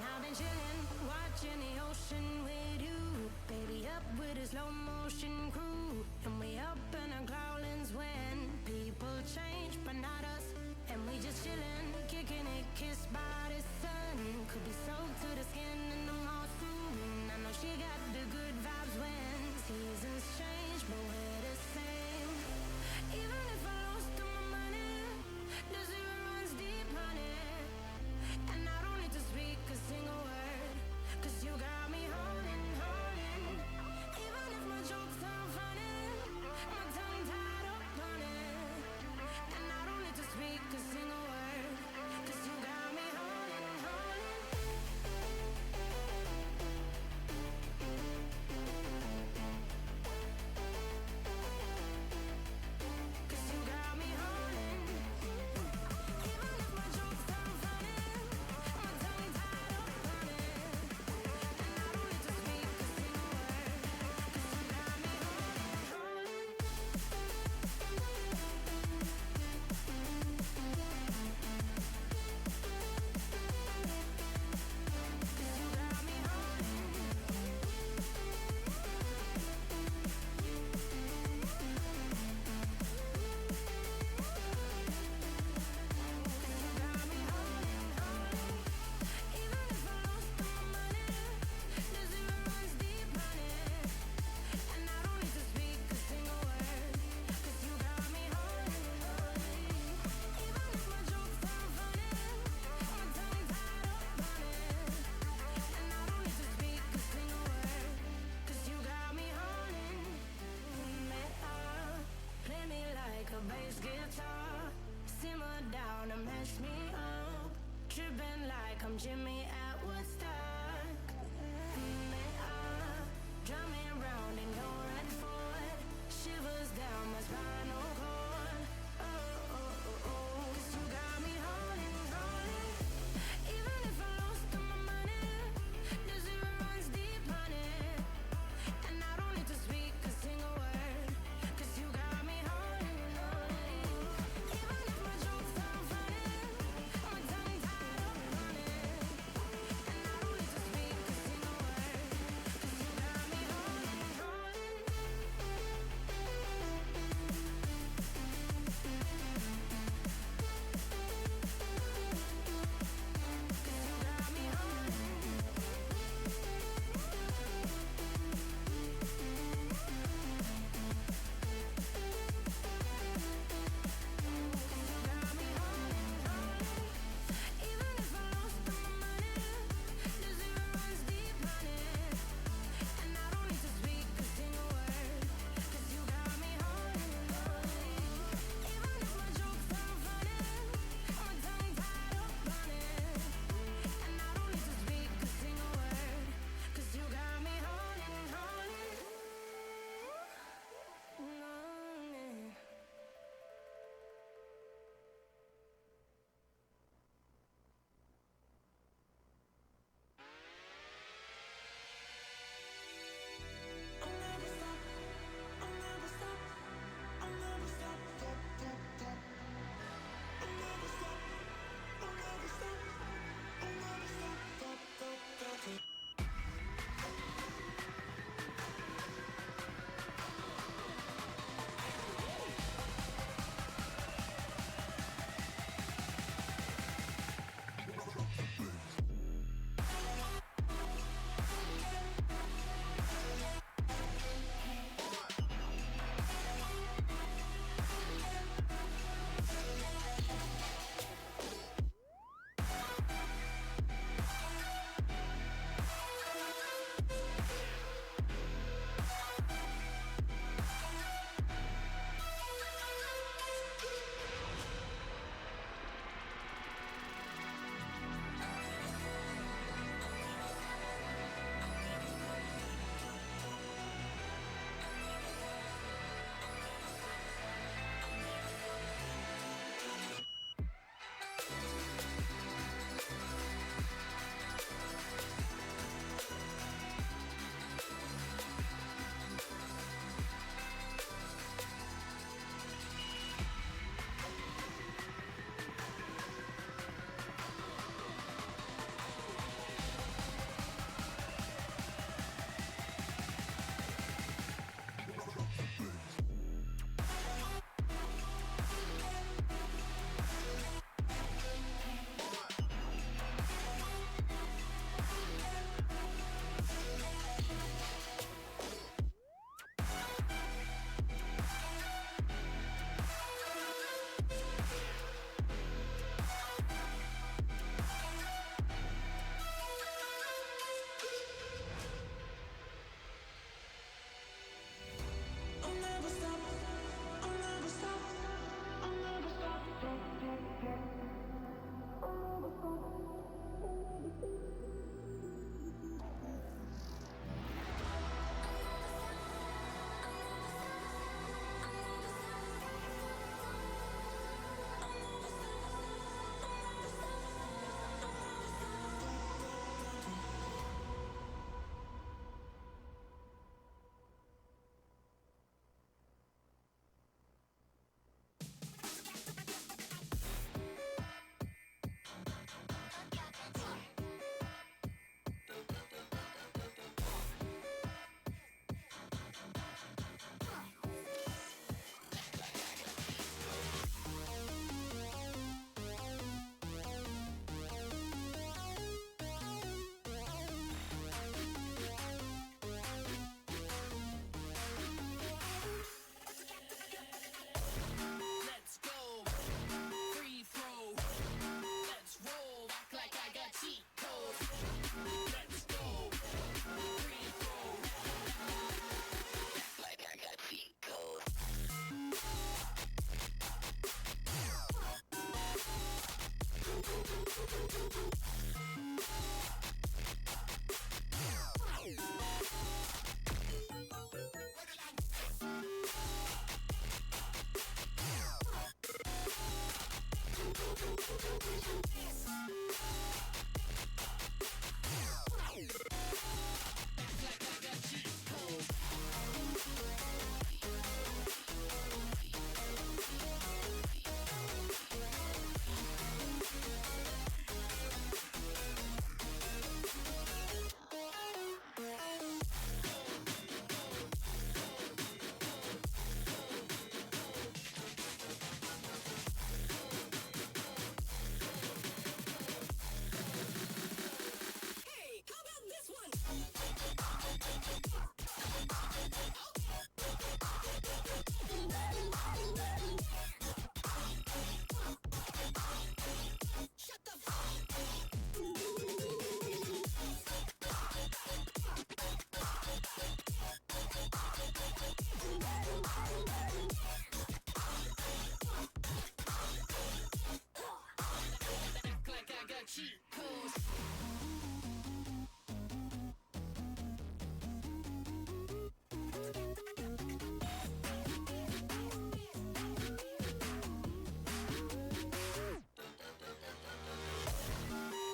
I've been chilling, watching the ocean with you. Baby up with a slow motion crew. And we up in our growlings when people change, but not us. And we just chilling, kicking it, kissed by the sun. Could be soaked to the skin in the mall soon. I know she got the good vibes when seasons change, but we're the same. Even if I lost all my money, the zero runs deep, honey. And I don't need to speak a single word, 'cause you got me holding, holding. Even if my jokes sound funny, my tongue tied up on it. And I don't need to speak a single word, 'cause you got me holding, holding. 'Cause you got me holding. Even if my jokes sound funny, my tongue tied up on it. And I don't need to speak a single word, 'cause you got me holding, holding. 'Cause you got me holding. You got me holding, holding. Even if I lost all my money, the zero runs deep, honey. And I don't need to speak a single word, 'cause you got me holding, holding. Even if my jokes sound funny, my tongue tied up on it. And I don't need to speak a single word, 'cause you got me holding me up. Play me like a bass guitar, simmer down and mess me up. Tripping like I'm Jimmy at Woodstock. Me up, drumming round in your red Ford, shivers down my spinal cord. Oh, oh, oh, oh. 'Cause you got me holding, holding. Even if I lost all my money, the zero runs deep, honey. And I don't need to speak a single word, 'cause you got me holding, holding. Even if my jokes sound funny, my tongue tied up on it.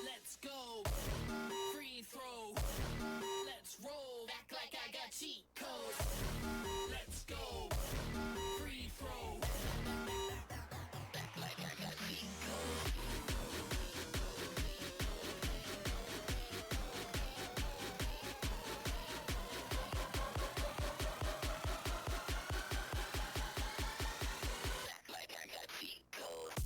Let's go. Free throw. Let's roll. Act like I got cheat codes. Let's go. Free throw. Act like I got cheat codes. Act like I got cheat codes.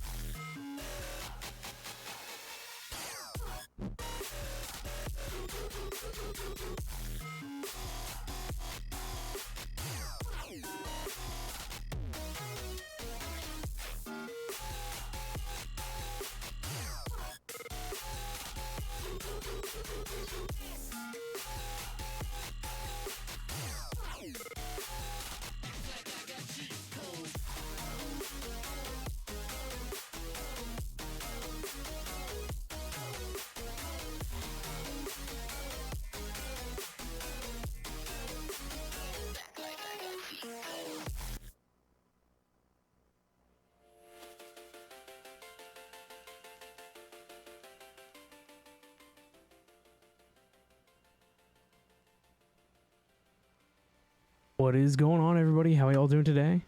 What is going on, everybody? How are y'all doing today?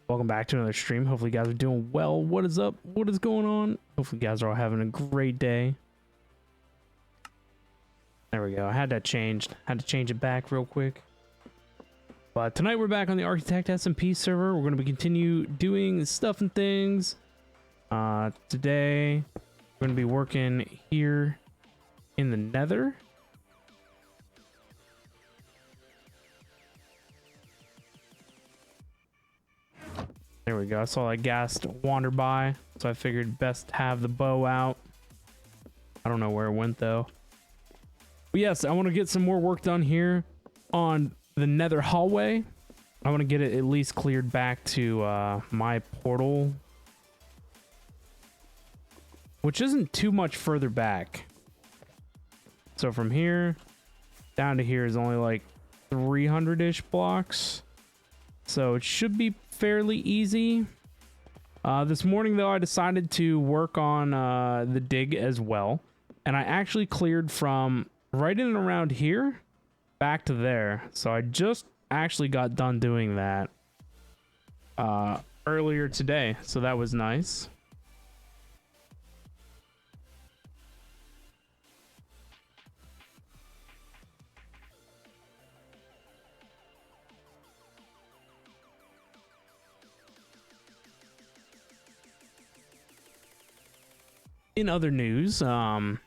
Welcome back to another stream. Hopefully you guys are doing well. What is up? What is going on? Hopefully you guys are all having a great day. There we go. I had that changed. Had to change it back real quick. But tonight we're back on the Architect SMP server. We're going to be continue doing stuff and things. Today we're going to be working here in the Nether. There we go. I saw that ghast wander by, so I figured best have the bow out. I don't know where it went though. But yes, I want to get some more work done here on the Nether hallway. I want to get it at least cleared back to my portal, which isn't too much further back. So from here down to here is only like 300-ish blocks. So it should be fairly easy. This morning though, I decided to work on the dig as well, and I actually cleared from right in and around here back to there. So I just actually got done doing that earlier today, so that was nice. In other news, new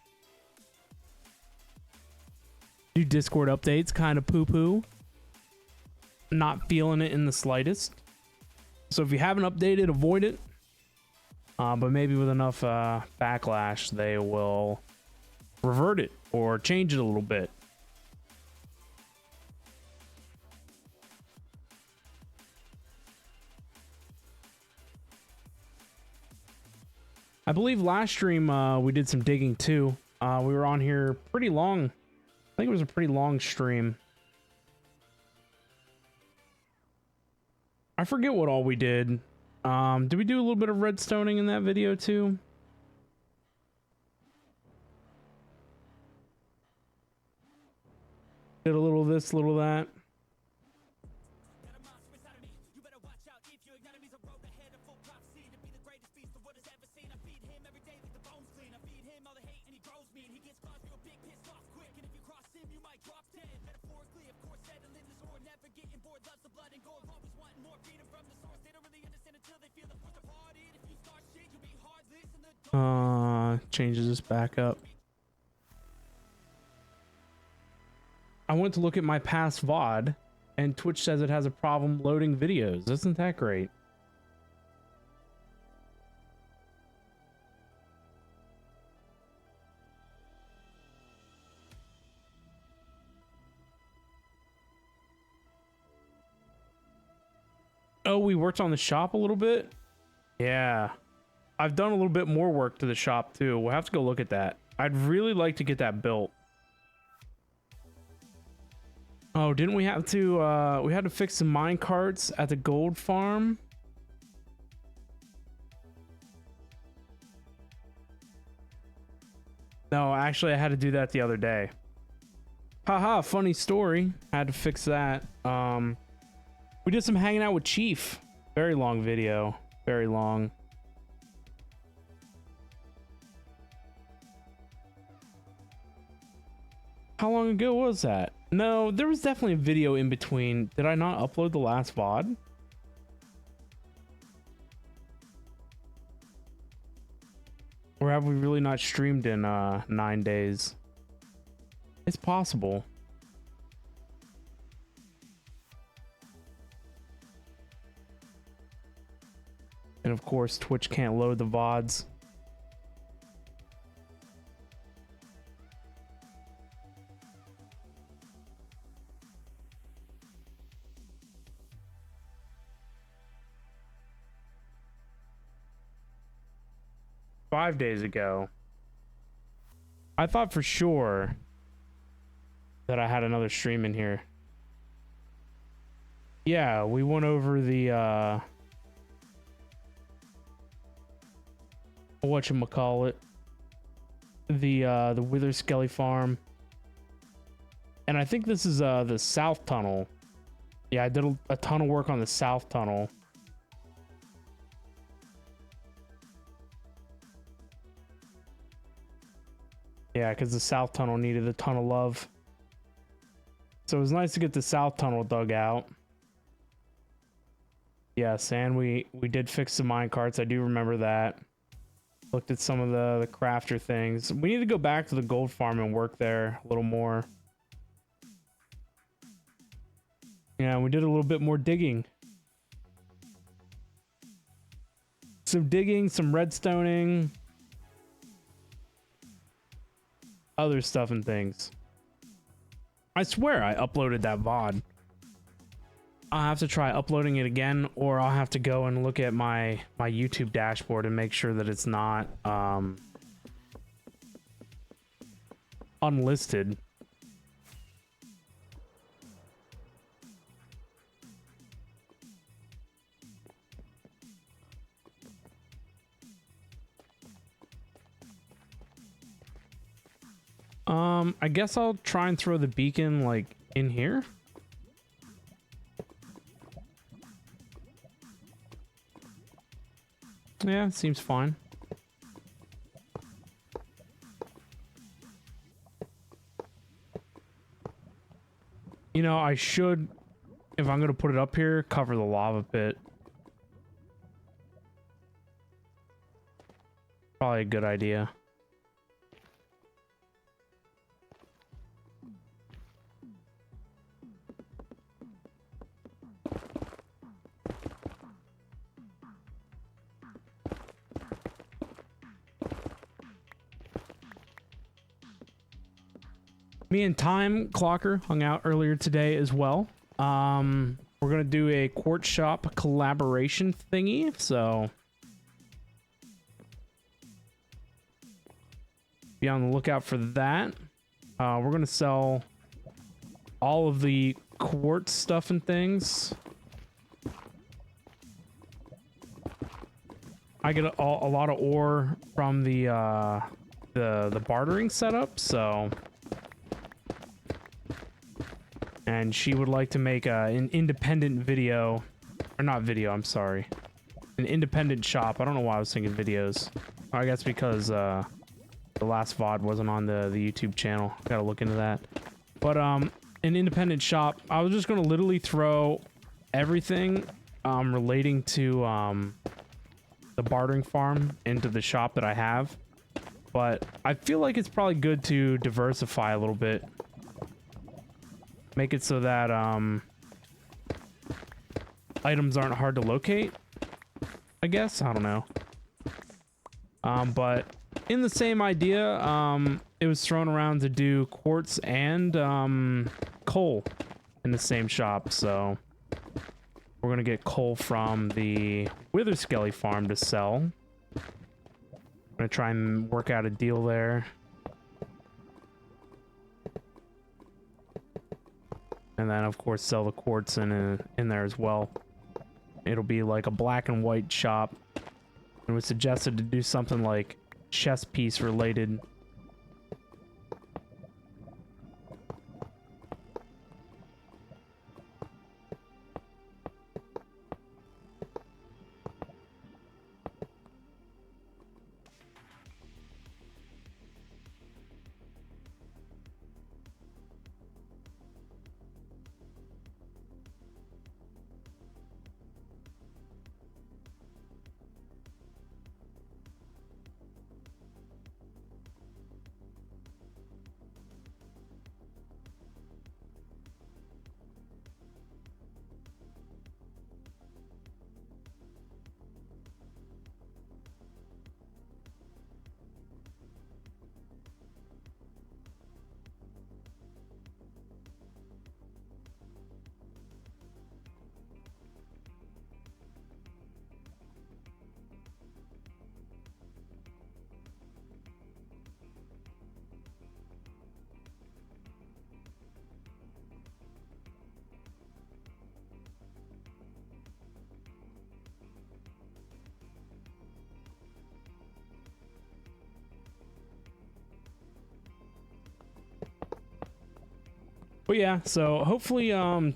Discord updates, kind of poo-poo. Not feeling it in the slightest. So if you haven't updated, avoid it. But maybe with enough backlash, they will revert it or change it a little bit. I believe last stream we did some digging too. We were on here pretty long. I think it was a pretty long stream. I forget what all we did. Did we do a little bit of redstoning in that video too? Did a little of this, a little of that. Changes this back up. I went to look at my past VOD and Twitch says it has a problem loading videos. Isn't that great? Oh, we worked on the shop a little bit? Yeah. I've done a little bit more work to the shop too. We'll have to go look at that. I'd really like to get that built. Oh, didn't we have to, we had to fix some mine carts at the gold farm? No, actually I had to do that the other day. Haha, funny story. Had to fix that. We did some hanging out with Chief. Very long video. Very long. How long ago was that? No, there was definitely a video in between. Did I not upload the last VOD? Or have we really not streamed in 9 days? It's possible. And of course, Twitch can't load the VODs. Five days ago. I thought for sure that I had another stream in here. Yeah, we went over the whatchamacallit, the Wither Skelly farm. And I think this is the south tunnel. Yeah, I did a ton of work on the south tunnel. Yeah, because the south tunnel needed a ton of love. So it was nice to get the south tunnel dug out. Yes, and we did fix the mine carts. I do remember that. Looked at some of the crafter things. We need to go back to the gold farm and work there a little more. Yeah, we did a little bit more digging. Some digging, some redstoning. Other stuff and things. I swear I uploaded that VOD. I'll have to try uploading it again, or I'll have to go and look at my YouTube dashboard and make sure that it's not unlisted. I guess I'll try and throw the beacon like in here. Yeah, seems fine. You know, I should, if I'm gonna put it up here, cover the lava pit. Probably a good idea. Me and Time Clocker hung out earlier today as well. We're gonna do a Quartz Shop collaboration thingy, so be on the lookout for that. We're gonna sell all of the quartz stuff and things. I get a lot of ore from the bartering setup, so. And she would like to make an independent video, or not video, I'm sorry. An independent shop. I don't know why I was thinking videos. I guess because the last VOD wasn't on the YouTube channel. Gotta look into that. But an independent shop. I was just gonna literally throw everything relating to the bartering farm into the shop that I have. But I feel like it's probably good to diversify a little bit. Make it so that items aren't hard to locate, I guess. I don't know. But in the same idea, it was thrown around to do quartz and coal in the same shop. So we're gonna get coal from the Witherskelly farm to sell. I'm gonna try and work out a deal there. And then, of course, sell the quartz in there as well. It'll be like a black and white shop. It was suggested to do something like chess piece related. But yeah, so hopefully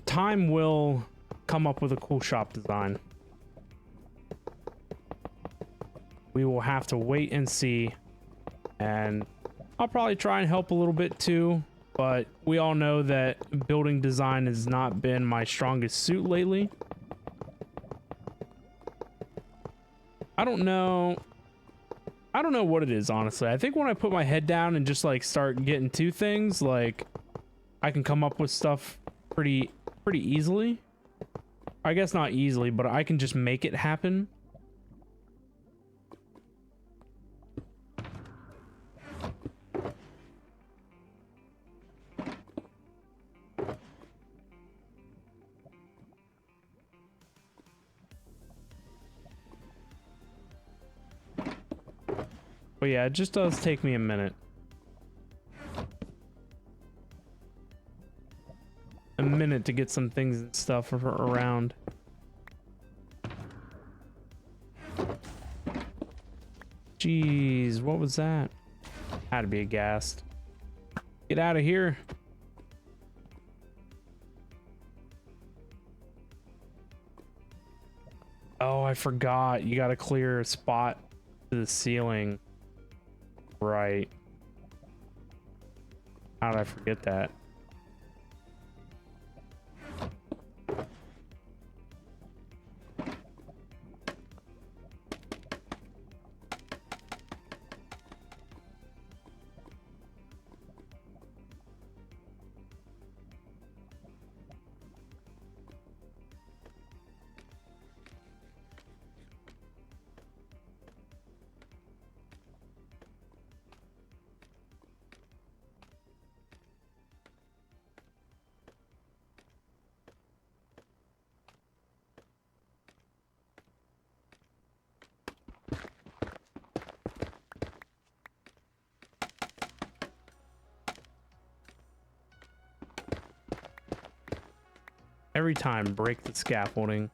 time will come up with a cool shop design. We will have to wait and see. And I'll probably try and help a little bit too, but we all know that building design has not been my strongest suit lately. I don't know what it is, honestly. I think when I put my head down and just like start getting to things, like I can come up with stuff pretty easily. I guess not easily, but I can just make it happen. But yeah, it just does take me a minute. A minute to get some things and stuff around. Jeez, what was that? Had to be a ghast. Get out of here. Oh, I forgot. You gotta clear a spot to the ceiling. Right. How did I forget that? Every time, break the scaffolding.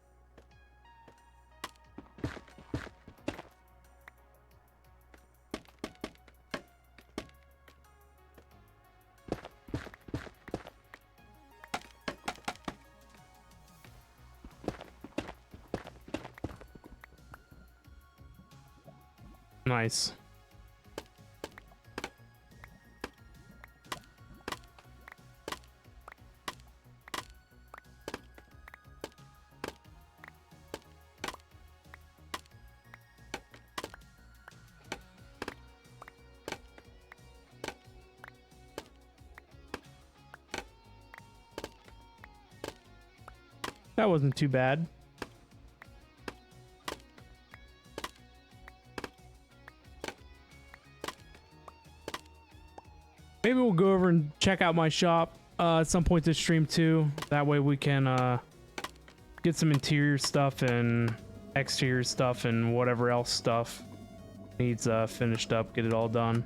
Nice. That wasn't too bad. Maybe we'll go over and check out my shop at some point this stream too. That way we can get some interior stuff and exterior stuff and whatever else stuff needs finished up. Get it all done.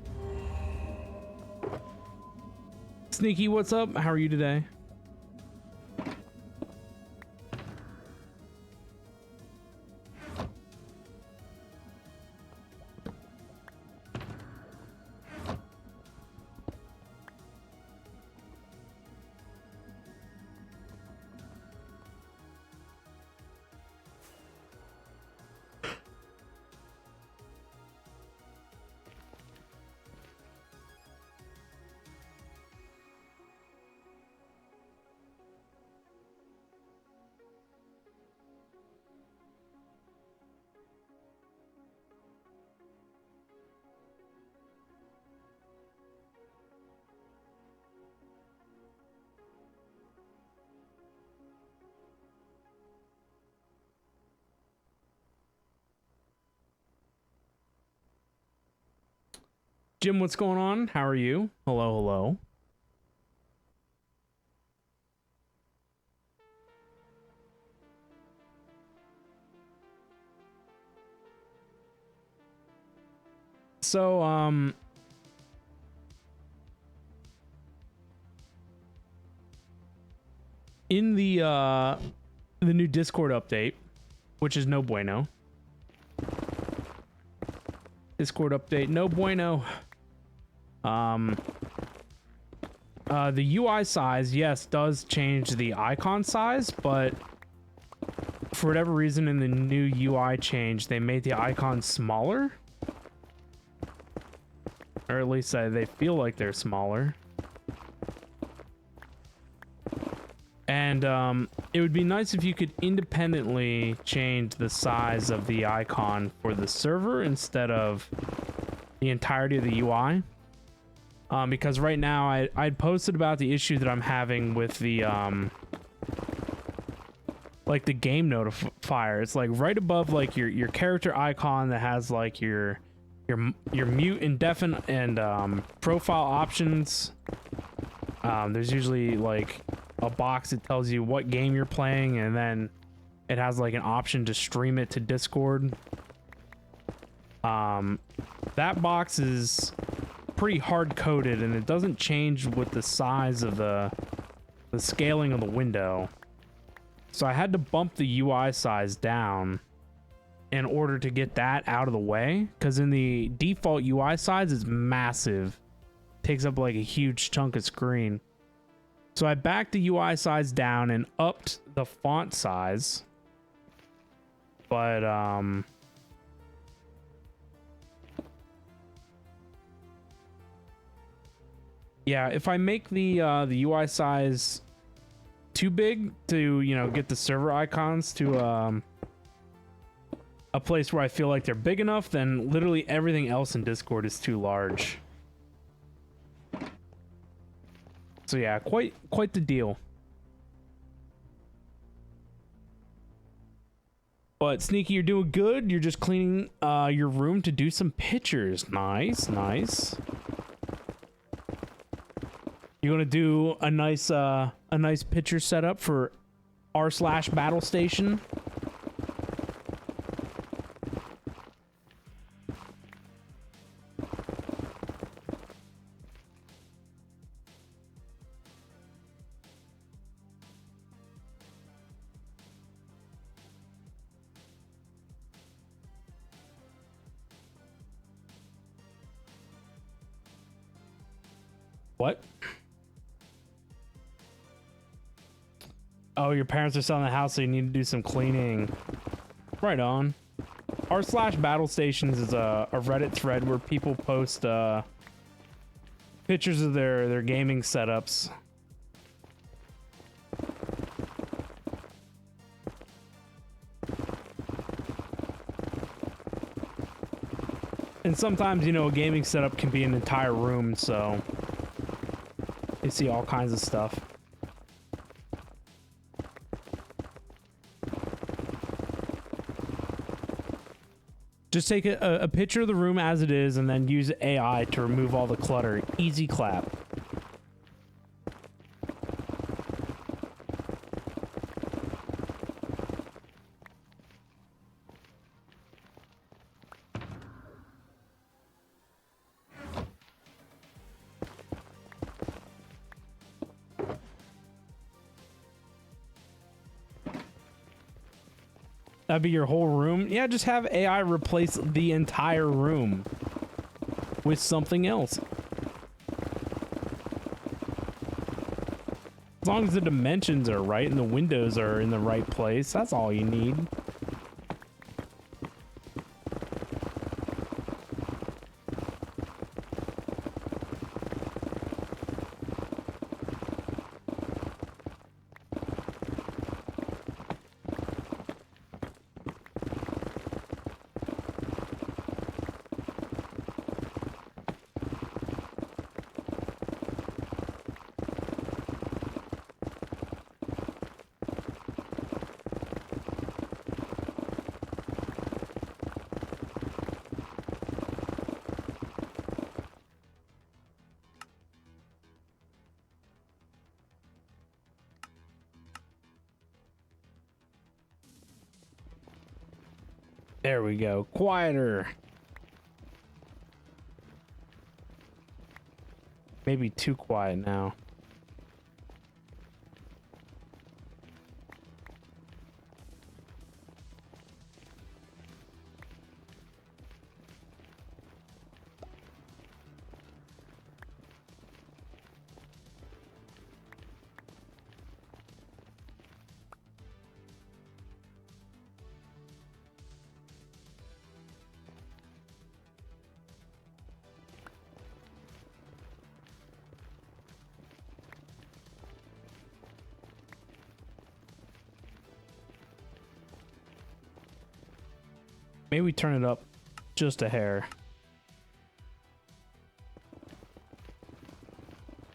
Sneaky, what's up? How are you today? Jim, what's going on? How are you? Hello, hello. So, in the new Discord update, which is no bueno. Discord update, no bueno. The UI size, yes, does change the icon size, but for whatever reason in the new UI change, they made the icons smaller. Or at least they feel like they're smaller. And it would be nice if you could independently change the size of the icon for the server instead of the entirety of the UI. Because right now I'd posted about the issue that I'm having with the like the game notifier. It's like right above like your character icon that has like your mute, indefinite, and profile options. There's usually like a box that tells you what game you're playing, and then it has like an option to stream it to Discord. That box is pretty hard coded, and it doesn't change with the size of the scaling of the window. So I had to bump the UI size down in order to get that out of the way, because in the default UI size is massive, takes up like a huge chunk of screen. So I backed the UI size down and upped the font size, but yeah, if I make the UI size too big to, you know, get the server icons to a place where I feel like they're big enough, then literally everything else in Discord is too large. So yeah, quite the deal. But Sneaky, you're doing good. You're just cleaning your room to do some pictures. Nice, nice. You gonna do a nice picture setup for r/battle station? What? Oh, your parents are selling the house, so you need to do some cleaning. Right on. r/battle stations is a Reddit thread where people post pictures of their gaming setups. And sometimes, you know, a gaming setup can be an entire room, so you see all kinds of stuff. Just take a picture of the room as it is and then use AI to remove all the clutter. Easy clap. That'd be your whole room? Yeah, just have AI replace the entire room with something else. As long as the dimensions are right and the windows are in the right place, that's all you need. There we go. Quieter. Maybe too quiet now. Maybe turn it up just a hair.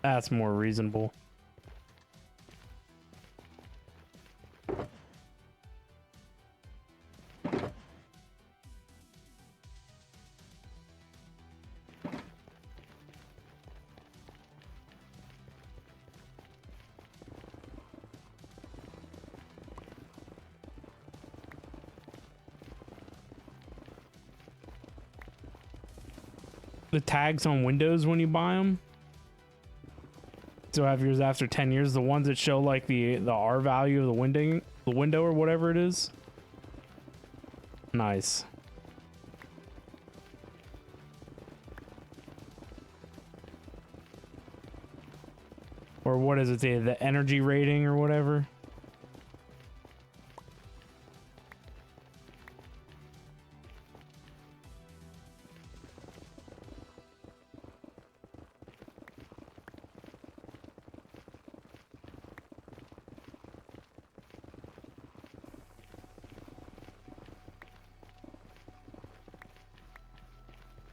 That's more reasonable. The tags on windows when you buy them. So have yours after 10 years, the ones that show like the R value of the window or whatever it is. Nice. Or what is it, the energy rating or whatever?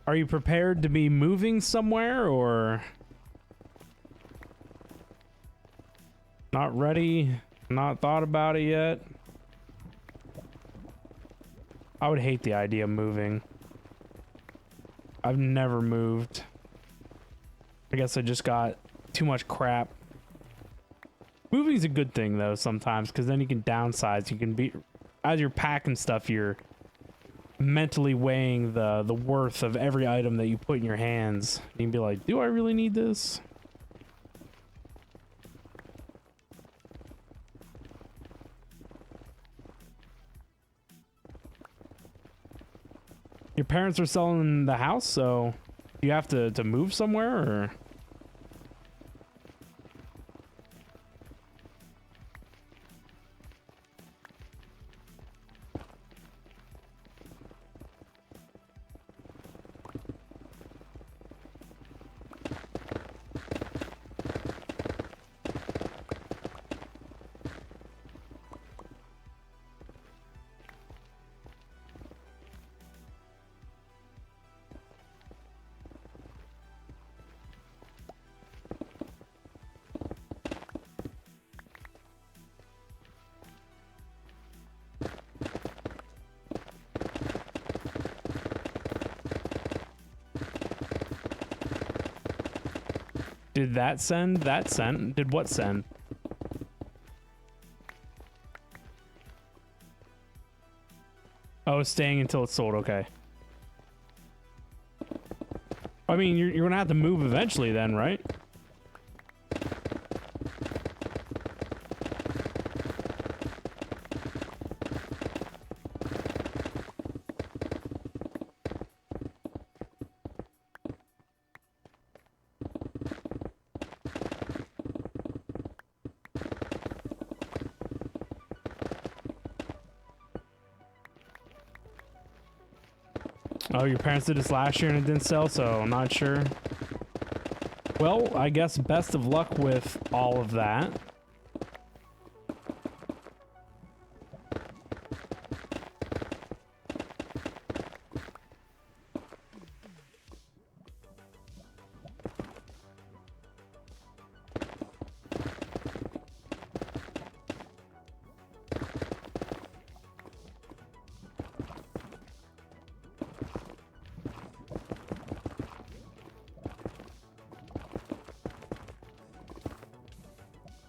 Are you prepared to be moving somewhere or not ready? Not thought about it yet? I would hate the idea of moving. I've never moved. I guess I just got too much crap. Moving's a good thing though sometimes, because then you can downsize. You can be, as you're packing stuff, you're mentally weighing the worth of every item that you put in your hands. You can be like, do I really need this? Your parents are selling the house, so you have to move somewhere, or Did that send? That sent? Did what send? Oh, staying until it's sold. Okay. I mean, you're gonna have to move eventually then, right? Oh, your parents did this last year and it didn't sell, so I'm not sure. Well, I guess best of luck with all of that.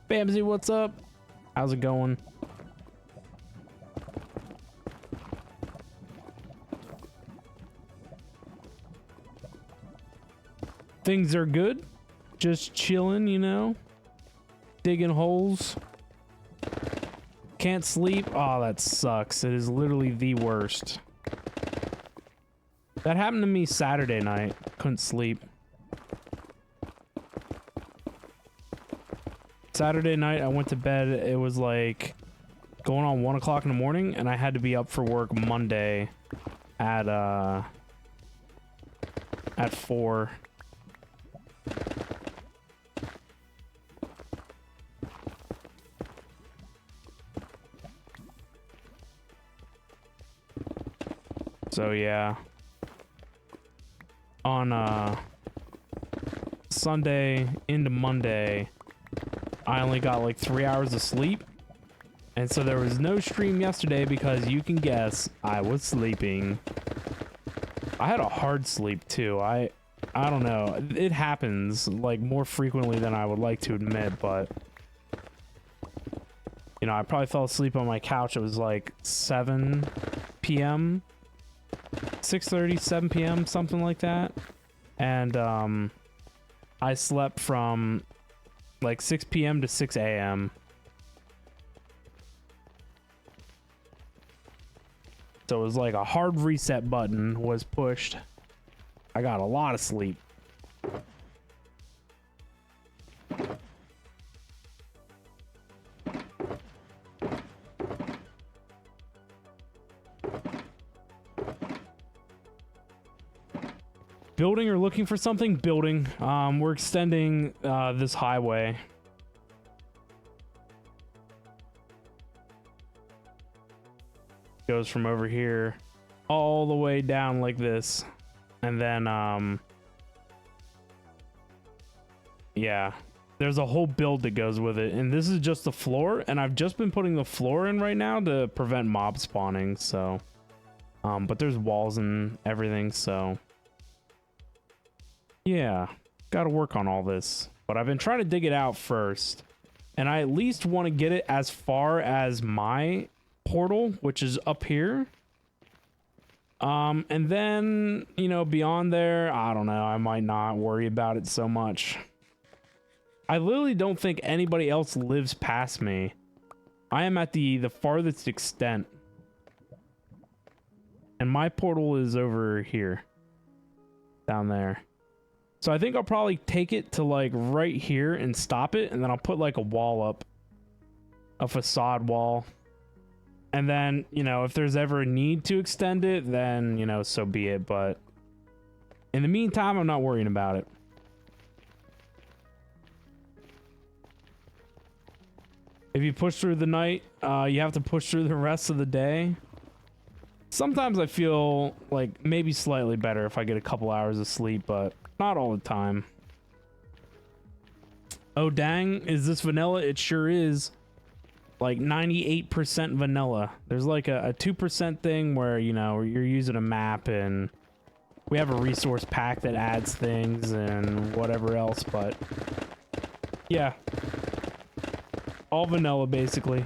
Bamsy, what's up? How's it going? Things are good. Just chilling, you know? Digging holes. Can't sleep. Oh, that sucks. It is literally the worst. That happened to me Saturday night. Couldn't sleep. Saturday night, I went to bed. It was like going on 1 o'clock in the morning, and I had to be up for work Monday at 4. So yeah, on Sunday into Monday, I only got like 3 hours of sleep, and so there was no stream yesterday because you can guess I was sleeping. I had a hard sleep too. I don't know. It happens like more frequently than I would like to admit, but you know, I probably fell asleep on my couch. It was like 7 p.m. 6:30, 7 p.m., something like that. And I slept from like 6 p.m. to 6 a.m. So it was like a hard reset button was pushed. I got a lot of sleep. Building or looking for something? Building. We're extending this highway. Goes from over here all the way down like this. And then, yeah, there's a whole build that goes with it. And this is just the floor. And I've just been putting the floor in right now to prevent mob spawning. So, but there's walls and everything. So, yeah, got to work on all this. But I've been trying to dig it out first. And I at least want to get it as far as my portal, which is up here. And then, you know, beyond there, I don't know. I might not worry about it so much. I literally don't think anybody else lives past me. I am at the farthest extent. And my portal is over here. Down there. So I think I'll probably take it to like right here and stop it. And then I'll put like a wall up. A facade wall. And then, you know, if there's ever a need to extend it, then, you know, so be it. But in the meantime, I'm not worrying about it. If you push through the night, you have to push through the rest of the day. Sometimes I feel like maybe slightly better if I get a couple hours of sleep, but not all the time. Oh, dang. Is this vanilla? It sure is. Like 98% vanilla. There's like a 2% thing where, you know, you're using a map and We have a resource pack that adds things and whatever else, but yeah. All vanilla, basically.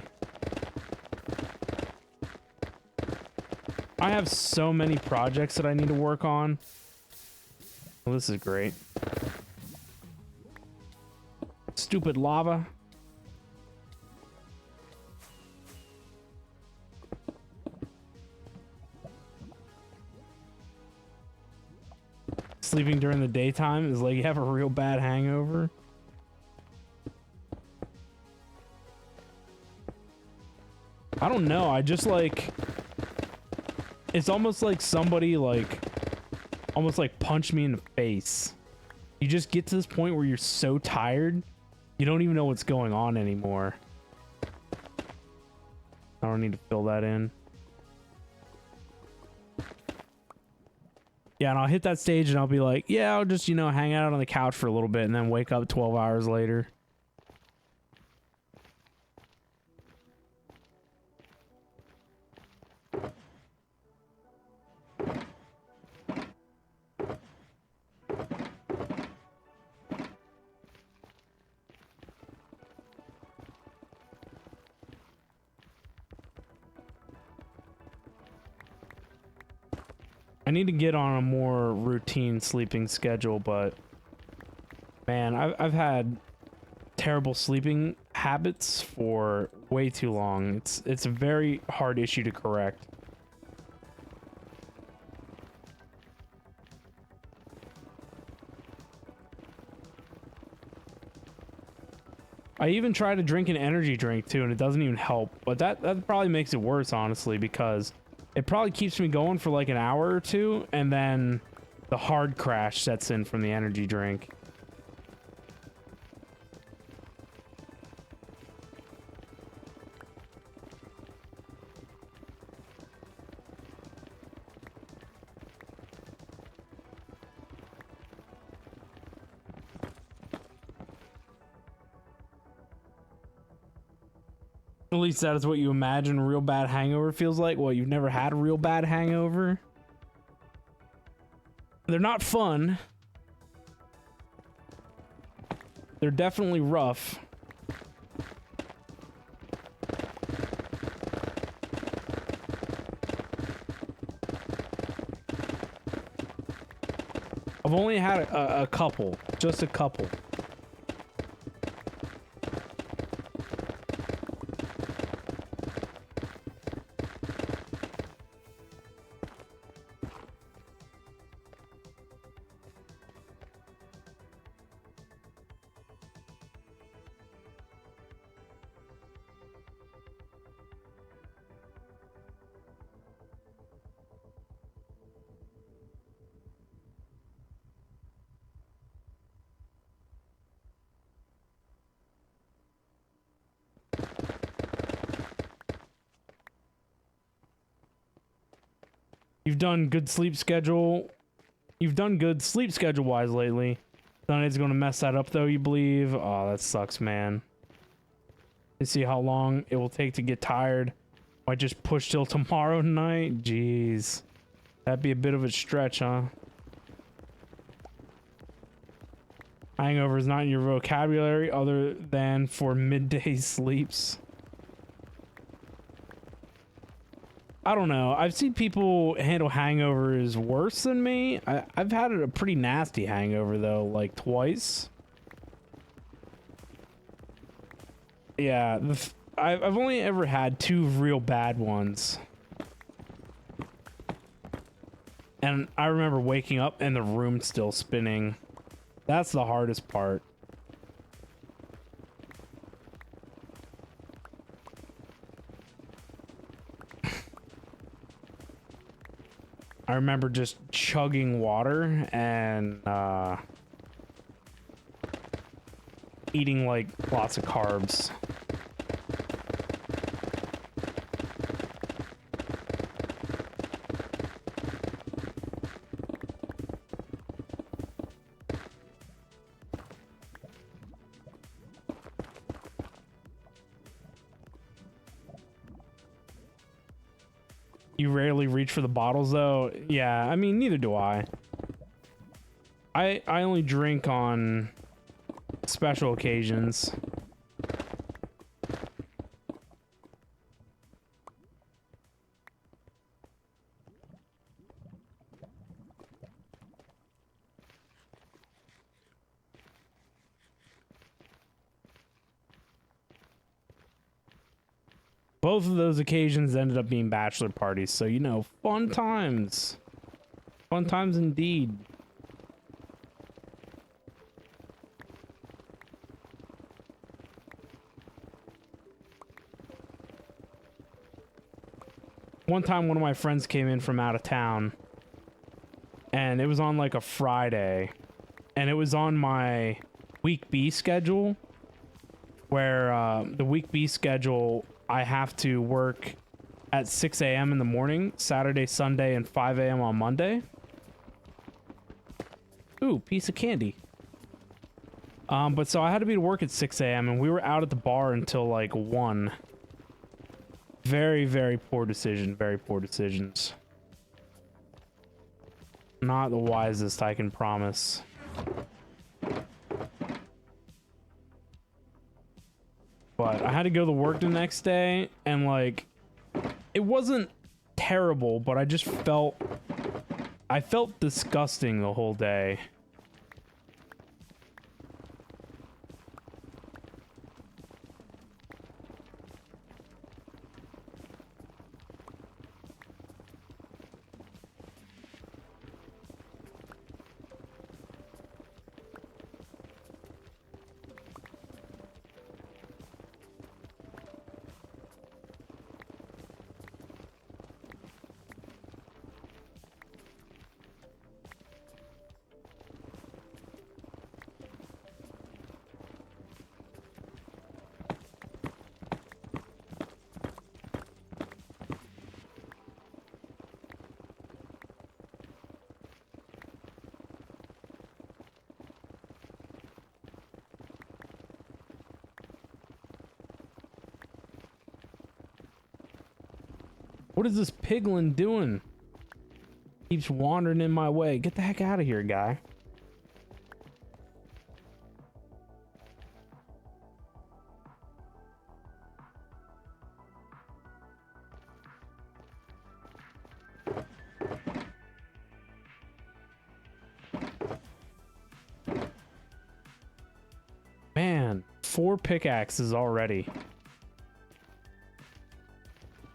I have so many projects that I need to work on. Well, this is great. Stupid lava. Sleeping during the daytime is like you have a real bad hangover. I don't know. I just like... It's almost like somebody like... almost like punched me in the face. You just get to this point where you're so tired, you don't even know what's going on anymore. I don't need to fill that in. Yeah, and I'll hit that stage and I'll be like, yeah, I'll just, you know, hang out on the couch for a little bit and then wake up 12 hours later. I need to get on a more routine sleeping schedule, but man, I've had terrible sleeping habits for way too long. It's a very hard issue to correct. I even try to drink an energy drink too, and it doesn't even help. But that probably makes it worse, honestly, because it probably keeps me going for like an hour or two, and then the hard crash sets in from the energy drink. At least that is what you imagine a real bad hangover feels like. Well, you've never had a real bad hangover. They're not fun. They're definitely rough. I've only had a couple, just a couple. You've done good sleep schedule. You've done good sleep schedule wise lately. Sunday's gonna mess that up though, you believe? Oh, that sucks, man. You see how long it will take to get tired. Might just push till tomorrow night. Jeez. That'd be a bit of a stretch, huh? Hangover is not in your vocabulary other than for midday sleeps. I don't know. I've seen people handle hangovers worse than me. I've had a pretty nasty hangover, though, like twice. Yeah, I've only ever had two real bad ones. And I remember waking up and the room still spinning. That's the hardest part. I remember just chugging water and eating like lots of carbs. You rarely reach for the bottles, though. Yeah, I mean, neither do I. I only drink on special occasions. Both of those occasions ended up being bachelor parties, so you know, fun times. Fun times indeed. One time one of my friends came in from out of town, and it was on like a Friday, and it was on my week B schedule, where the week B schedule, I have to work at 6 a.m. in the morning, Saturday, Sunday, and 5 a.m. on Monday. Ooh, piece of candy. But so I had to be to work at 6 a.m. and we were out at the bar until like 1. Very, very poor decision. Very poor decisions. Not the wisest, I can promise. But I had to go to work the next day, and like, it wasn't terrible, but I just felt, I felt disgusting the whole day. What is this piglin doing? Keeps wandering in my way. Get the heck out of here, guy. Man, 4 pickaxes already.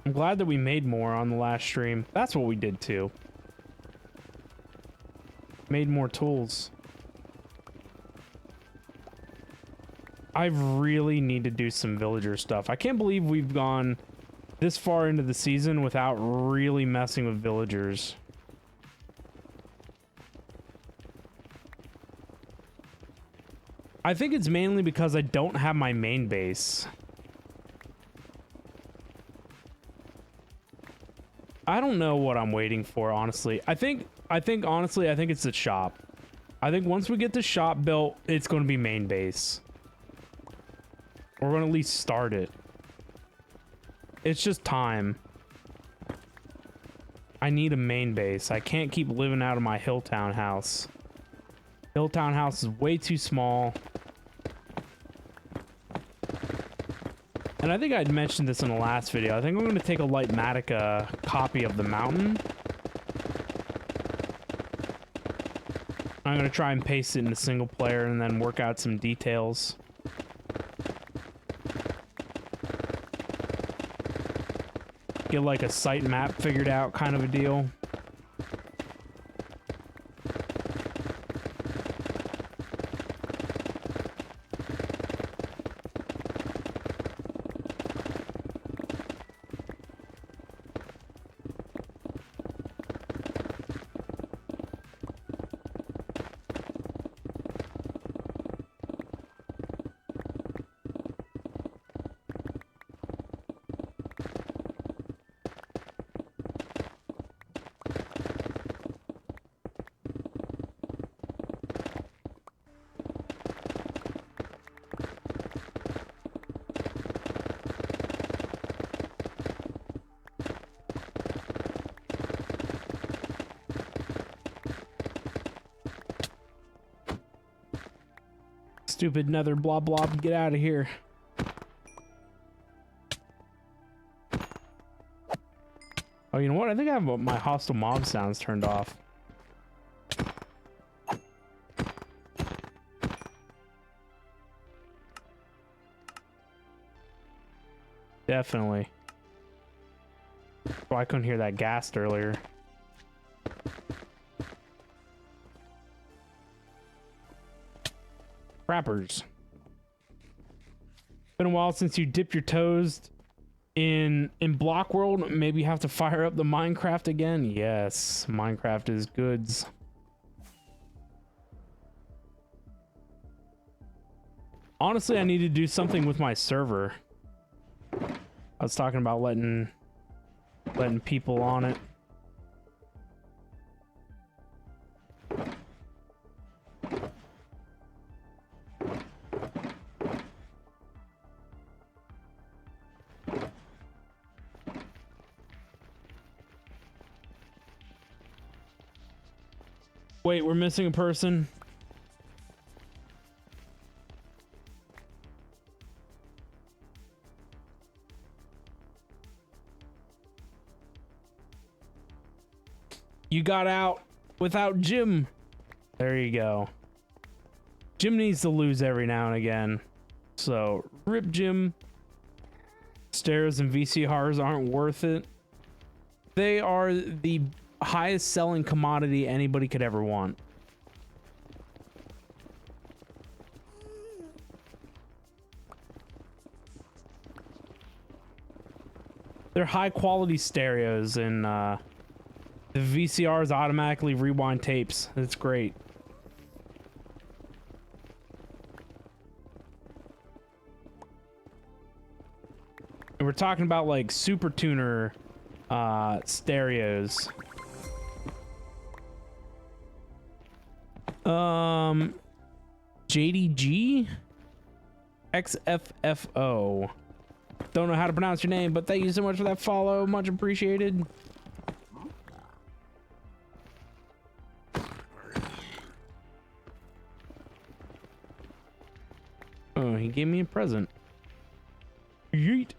I'm glad that we made more on the last stream. That's what we did too. Made more tools. I really need to do some villager stuff. I can't believe we've gone this far into the season without really messing with villagers. I think it's mainly because I don't have my main base. I don't know what I'm waiting for, honestly. I think honestly, I think it's the shop. I think once we get the shop built, it's going to be main base. We're going to at least start it. It's just time. I need a main base. I can't keep living out of my Hilltown house. Hilltown house is way too small. And I think I'd mentioned this in the last video. I think I'm going to take a Lightmatica copy of the mountain. I'm going to try and paste it into single player and then work out some details. Get like a site map figured out, kind of a deal. Stupid nether blob blob, get out of here. Oh, you know what? I think I have my hostile mob sounds turned off. Definitely. Oh, I couldn't hear that ghast earlier. Rappers. Been a while since you dipped your toes in Block World. Maybe you have to fire up the Minecraft again. Yes, Minecraft is goods. Honestly, I need to do something with my server. I was talking about letting people on it. Wait, we're missing a person. You got out without Jim. There you go. Jim needs to lose every now and again. So, rip Jim. Stairs and VCRs aren't worth it. They are the highest selling commodity anybody could ever want. They're high quality stereos, and the VCRs automatically rewind tapes. It's great. And we're talking about like super tuner stereos. JDG XFFO. Don't know how to pronounce your name, but thank you so much for that follow. Much appreciated. Oh, he gave me a present. Yeet.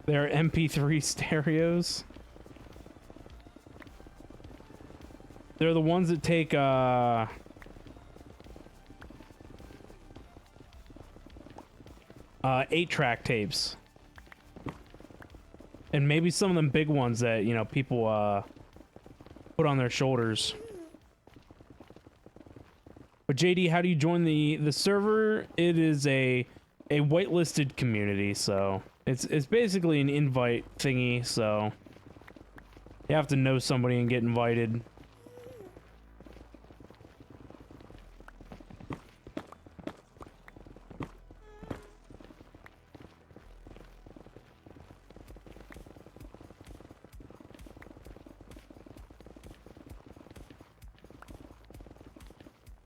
They're MP3 stereos. They're the ones that take 8-track tapes. And maybe some of them big ones that, you know, people put on their shoulders. But JD, how do you join the server? It is a whitelisted community, so it's basically an invite thingy, so you have to know somebody and get invited.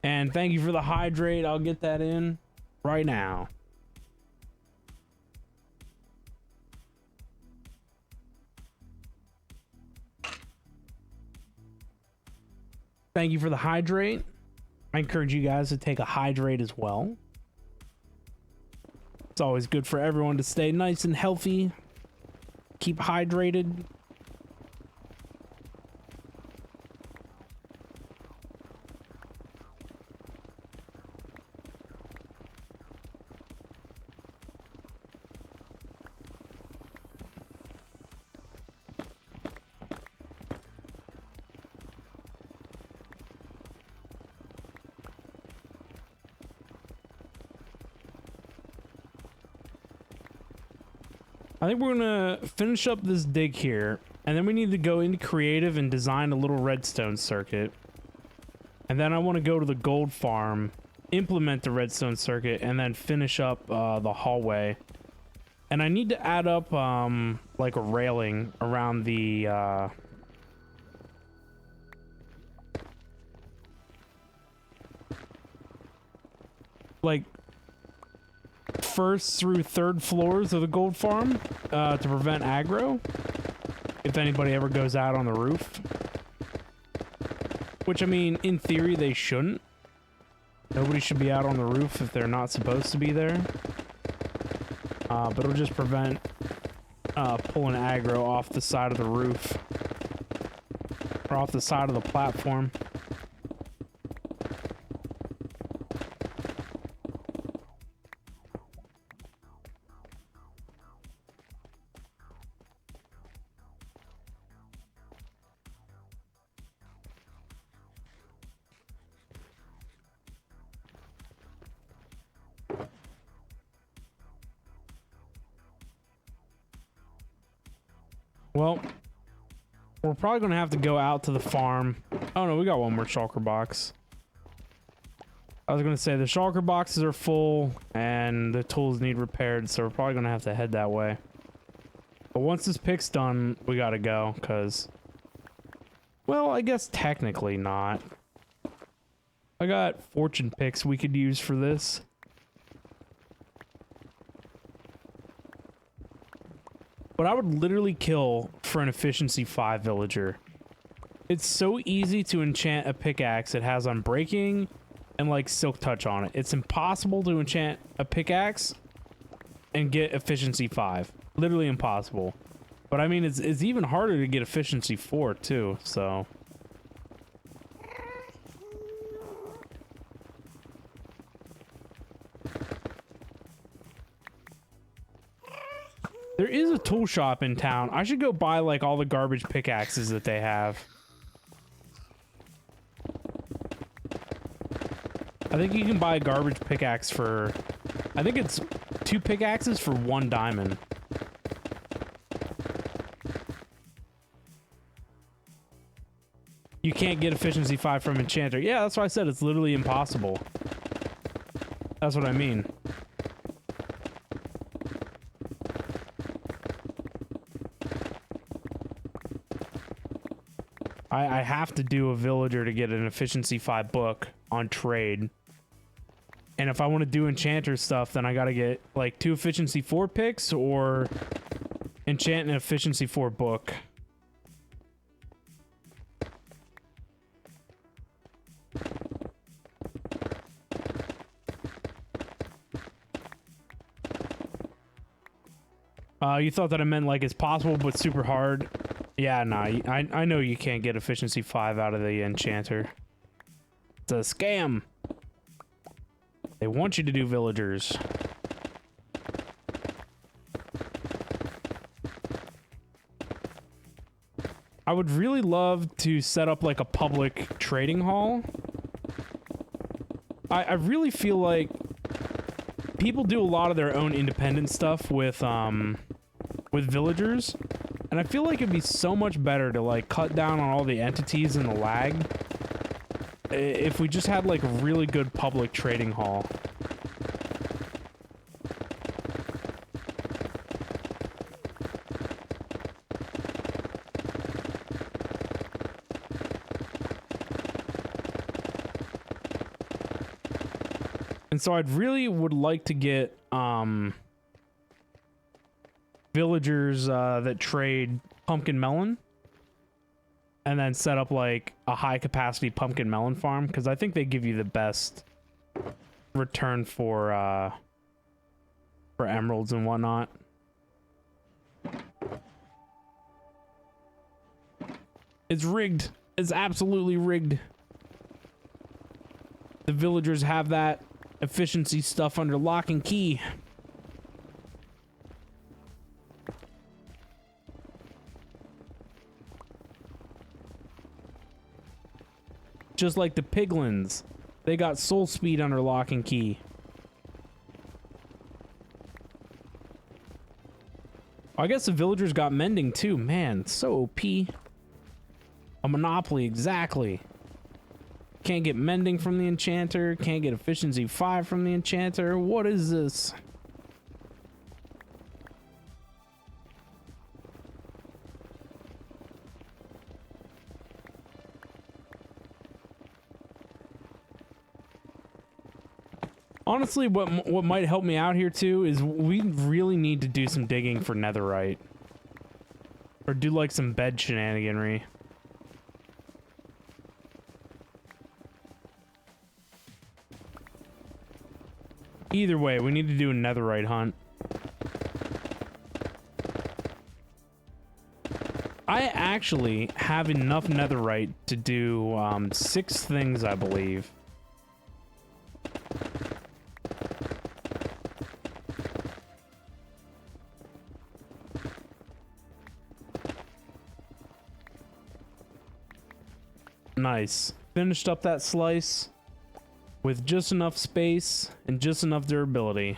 And thank you for the hydrate. I'll get that in right now. Thank you for the hydrate. I encourage you guys to take a hydrate as well. It's always good for everyone to stay nice and healthy. Keep hydrated. I think we're gonna finish up this dig here, and then we need to go into creative and design a little redstone circuit. And then I want to go to the gold farm, implement the redstone circuit, and then finish up the hallway. And I need to add up like a railing around the like first through third floors of the gold farm to prevent aggro if anybody ever goes out on the roof. Which, I mean, in theory, they shouldn't. Nobody should be out on the roof if they're not supposed to be there. But it'll just prevent pulling aggro off the side of the roof. Or off the side of the platform. Well, we're probably going to have to go out to the farm. Oh no, we got one more shulker box. I was going to say the shulker boxes are full and the tools need repaired, so we're probably going to have to head that way. But once this pick's done, we got to go, because... Well, I guess technically not. I got fortune picks we could use for this. But I would literally kill for an efficiency 5 villager. It's so easy to enchant a pickaxe. It has unbreaking and like silk touch on it. It's impossible to enchant a pickaxe and get efficiency 5. Literally impossible. But I mean, it's even harder to get efficiency 4 too, so... There is a tool shop in town. I should go buy like all the garbage pickaxes that they have. I think you can buy a garbage pickaxe for... I think it's 2 pickaxes for 1 diamond. You can't get efficiency 5 from enchanter. Yeah, that's why I said it's literally impossible. That's what I mean. I have to do a villager to get an efficiency 5 book on trade. And if I want to do enchanter stuff, then I gotta get like 2 efficiency 4 picks or enchant an efficiency 4 book. You thought that I meant like it's possible but super hard. Yeah, nah, I know you can't get efficiency 5 out of the enchanter. It's a scam. They want you to do villagers. I would really love to set up like a public trading hall. I really feel like people do a lot of their own independent stuff with villagers. And I feel like it'd be so much better to like cut down on all the entities and the lag if we just had like a really good public trading hall. And so I'd really would like to get villagers that trade pumpkin melon and then set up like a high capacity pumpkin melon farm, because I think they give you the best return for emeralds and whatnot. It's rigged. It's absolutely rigged. The villagers have that efficiency stuff under lock and key. Just like the piglins. They got soul speed under lock and key. I guess the villagers got mending too. Man, so OP. A monopoly, exactly. Can't get mending from the enchanter. Can't get efficiency 5 from the enchanter. What is this? Honestly, what might help me out here too is we really need to do some digging for netherite. Or do like some bed shenaniganry. Either way, we need to do a netherite hunt. I actually have enough netherite to do 6 things, I believe. Nice. Finished up that slice with just enough space and just enough durability.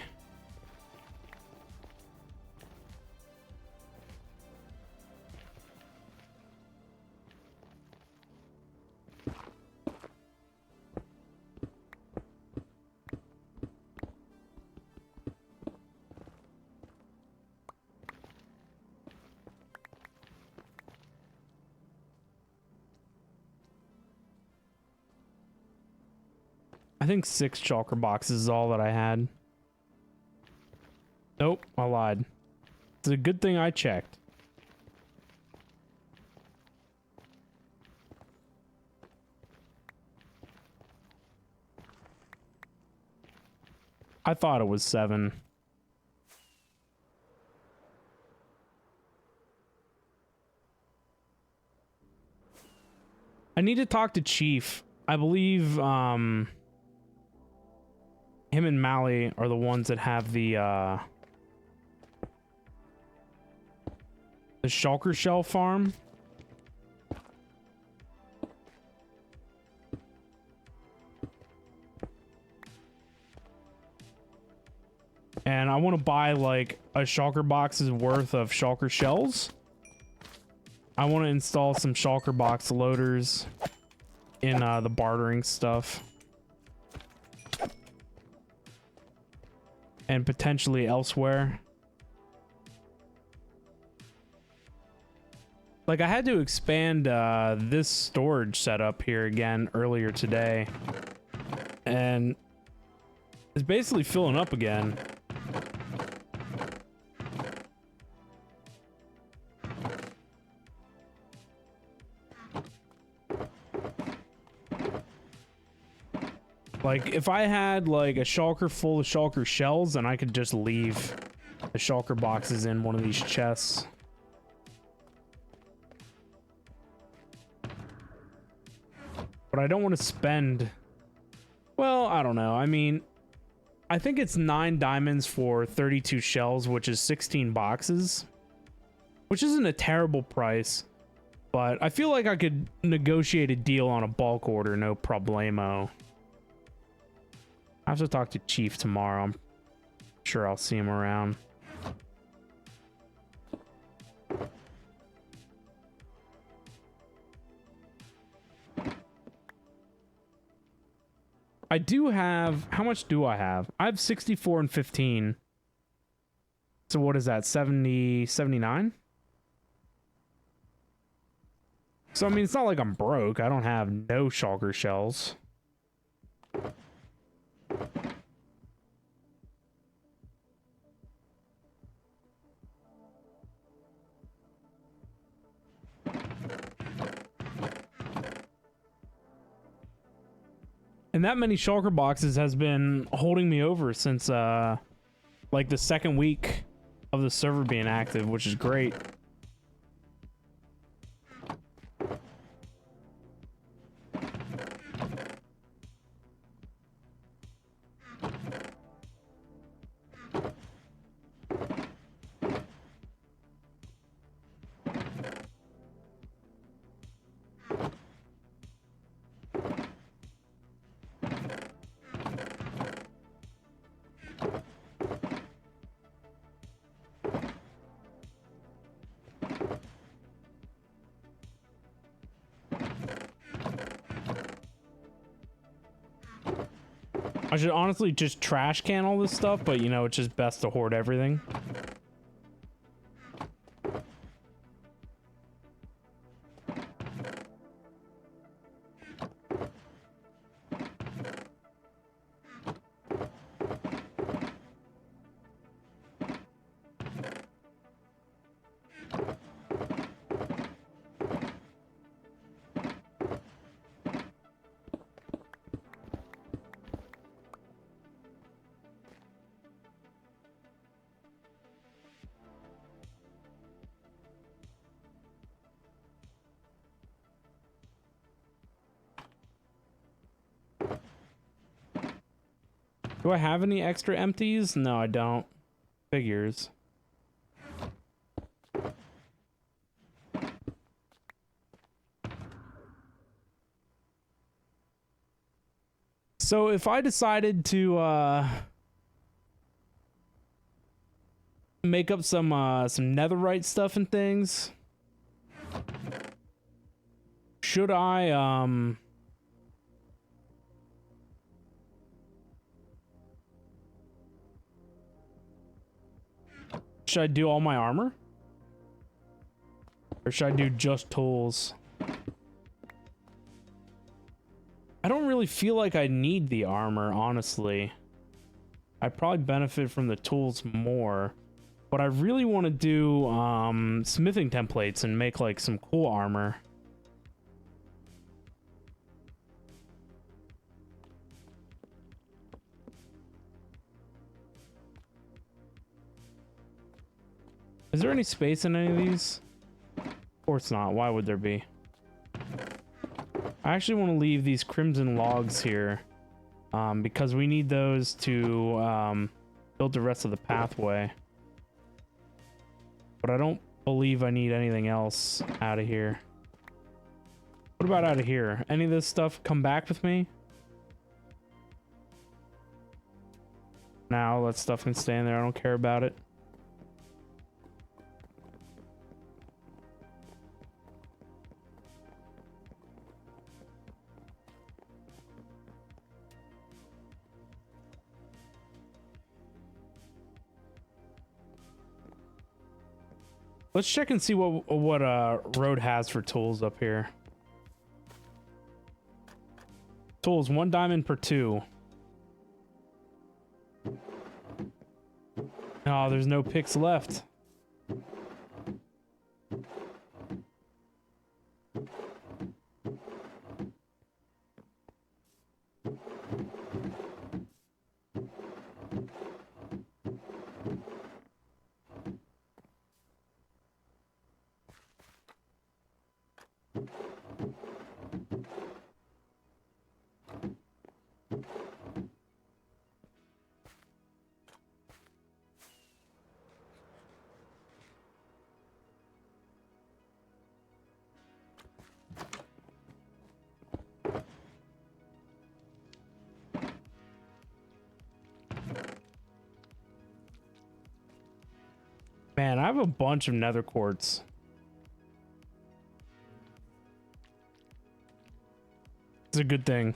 I think 6 shulker boxes is all that I had. Nope, I lied. It's a good thing I checked. I thought it was 7. I need to talk to Chief. I believe, him and Mally are the ones that have the shulker shell farm. And I want to buy like a shulker box's worth of shulker shells. I want to install some shulker box loaders in the bartering stuff. And potentially elsewhere. Like, I had to expand this storage setup here again earlier today. And it's basically filling up again. Like, if I had, like, a shulker full of shulker shells, then I could just leave the shulker boxes in one of these chests. But I don't want to spend... Well, I don't know. I mean, I think it's 9 diamonds for 32 shells, which is 16 boxes. Which isn't a terrible price. But I feel like I could negotiate a deal on a bulk order, no problemo. I have to talk to Chief tomorrow. I'm sure I'll see him around. I do have... How much do I have? I have 64 and 15. So what is that? 70... 79? So, I mean, it's not like I'm broke. I don't have no shulker shells. And that many shulker boxes has been holding me over since, like, the second week of the server being active, which is great. I should honestly just trash can all this stuff, but you know, it's just best to hoard everything. Do I have any extra empties? No, I don't. Figures. So if I decided to make up some netherite stuff and things, should I should I do all my armor? Or should I do just tools? I don't really feel like I need the armor, honestly. I probably benefit from the tools more. But I really want to do smithing templates and make like some cool armor. Is there any space in any of these? Of course not. Why would there be? I actually want to leave these crimson logs here because we need those to build the rest of the pathway. But I don't believe I need anything else out of here. What about out of here? Any of this stuff come back with me? Now that stuff can stay in there. I don't care about it. Let's check and see what road has for tools up here. Tools, 1 diamond per 2. Oh, there's no picks left. Man, I have a bunch of nether quartz. It's a good thing.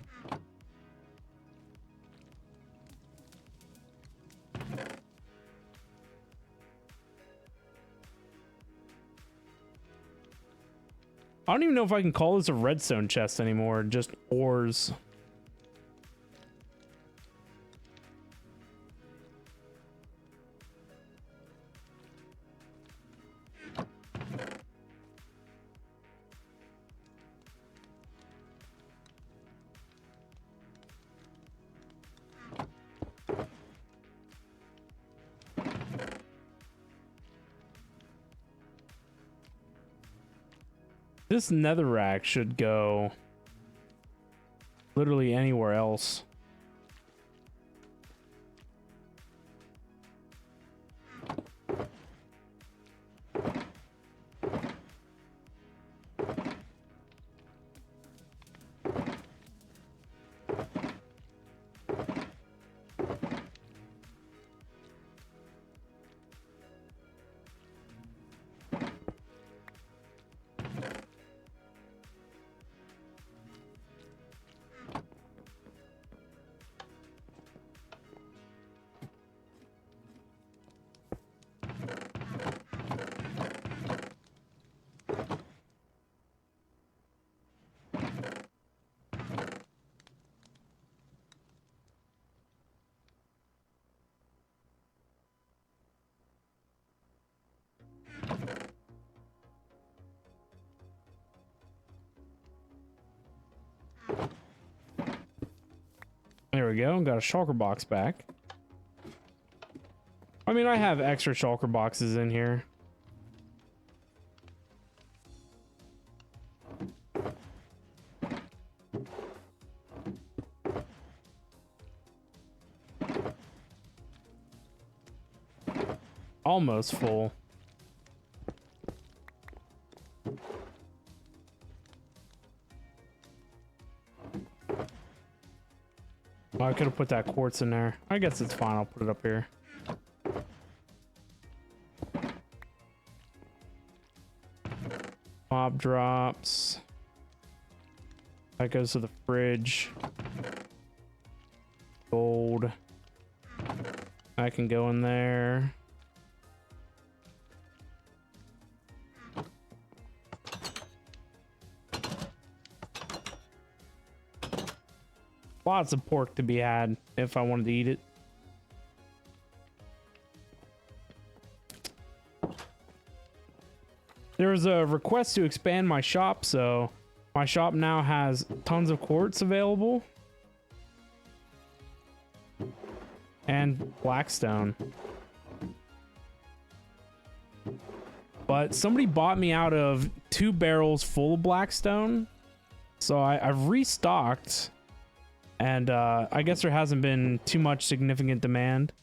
I don't even know if I can call this a redstone chest anymore, just ores. This netherrack should go literally anywhere else. There we go. Got a shulker box back. I mean, I have extra shulker boxes in here. almost full. Oh, I could have put that quartz in there. I guess it's fine. I'll put it up here. Pop drops. That goes to the fridge. Gold. I can go in there. Lots of pork to be had if I wanted to eat it. There was a request to expand my shop, so my shop now has tons of quartz available. And blackstone. But somebody bought me out of 2 barrels full of blackstone. So I've restocked. And I guess there hasn't been too much significant demand.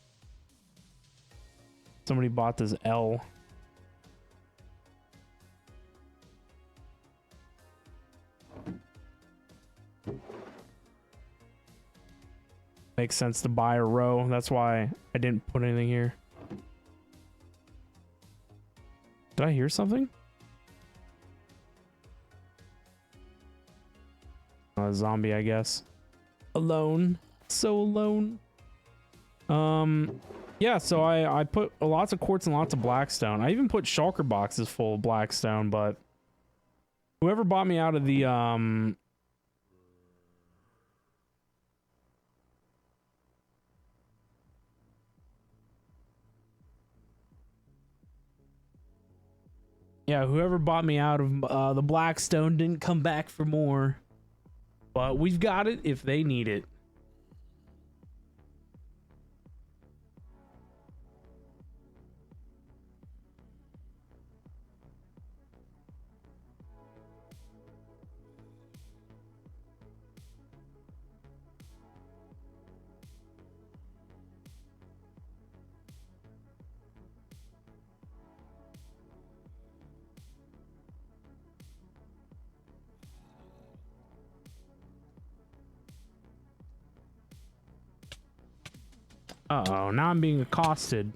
Somebody bought this L. Makes sense to buy a row. That's why I didn't put anything here. Did I hear something? A zombie, I guess. Alone. So alone. Yeah, so I put lots of quartz and lots of blackstone. I even put shulker boxes full of blackstone, but whoever bought me out of the yeah, whoever bought me out of the blackstone didn't come back for more. But we've got it if they need it. Uh-oh, now I'm being accosted.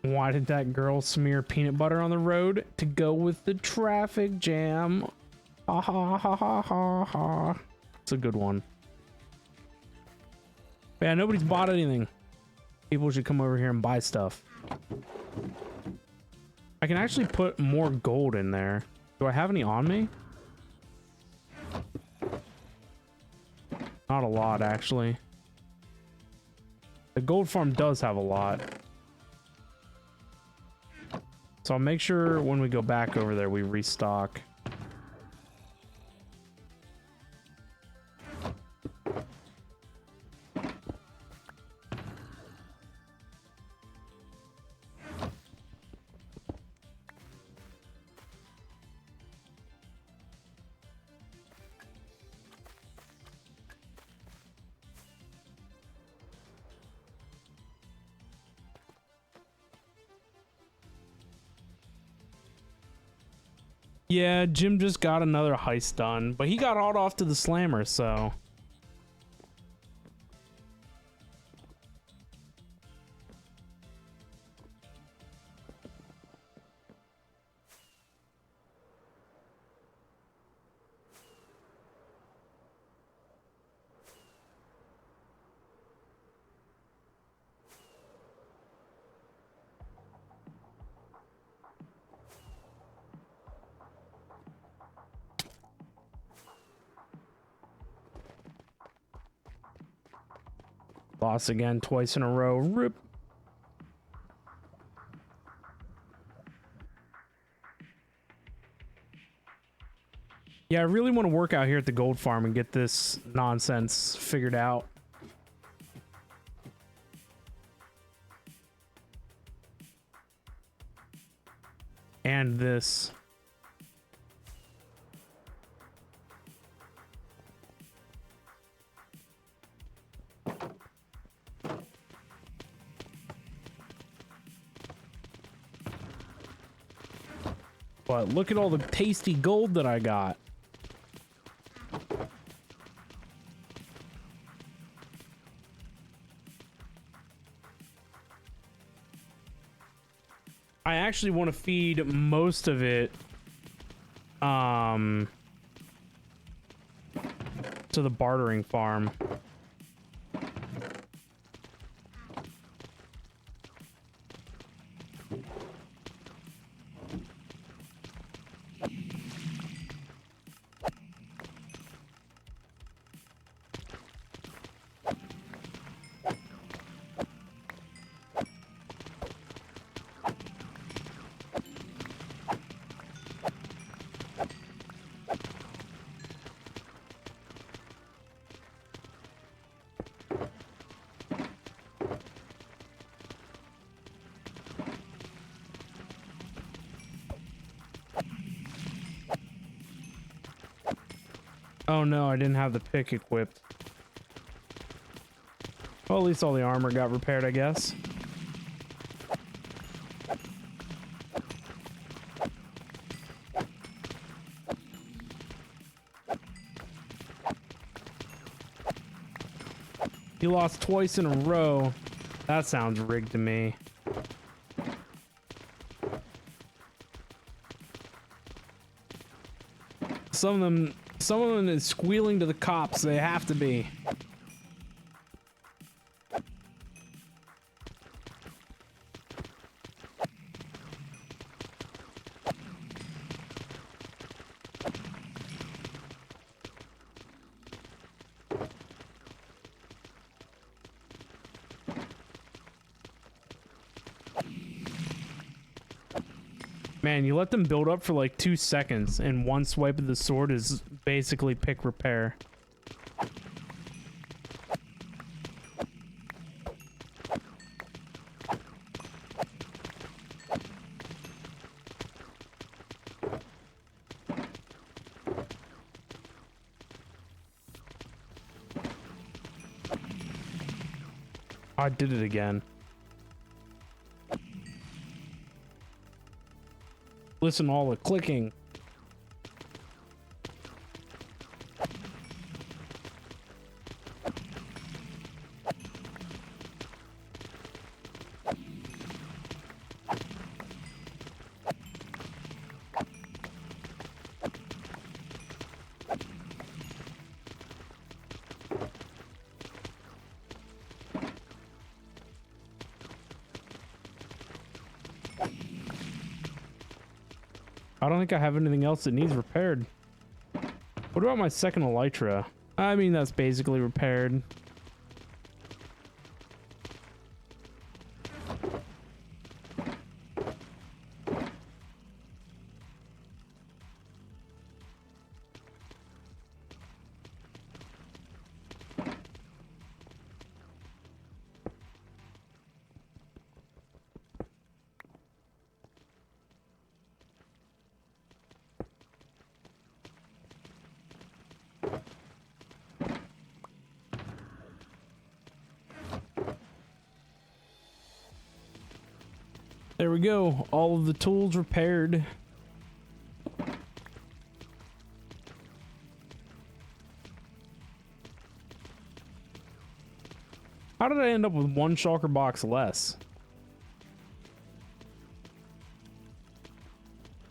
Why did that girl smear peanut butter on the road to go with the traffic jam? Ha ha ha ha ha ha. It's a good one. But yeah, nobody's bought anything. People should come over here and buy stuff. I can actually put more gold in there. Do I have any on me? Not a lot, actually. The gold farm does have a lot. So I'll make sure when we go back over there, we restock. Yeah, Jim just got another heist done, but he got hauled off to the slammer, so. Lost again twice in a row. Rip. Yeah, I really want to work out here at the gold farm and get this nonsense figured out. And this. But look at all the tasty gold that I got. I actually want to feed most of it to the bartering farm. Oh no, I didn't have the pick equipped. Well, at least all the armor got repaired, I guess. You lost twice in a row. That sounds rigged to me. Some of them is squealing to the cops. They have to be. Man, you let them build up for like 2 seconds, and one swipe of the sword is basically pick repair. I did it again. Listen to all the clicking. I don't think I have anything else that needs repaired. What about my second elytra? I mean, that's basically repaired. There we go. All of the tools repaired. How did I end up with one shulker box less?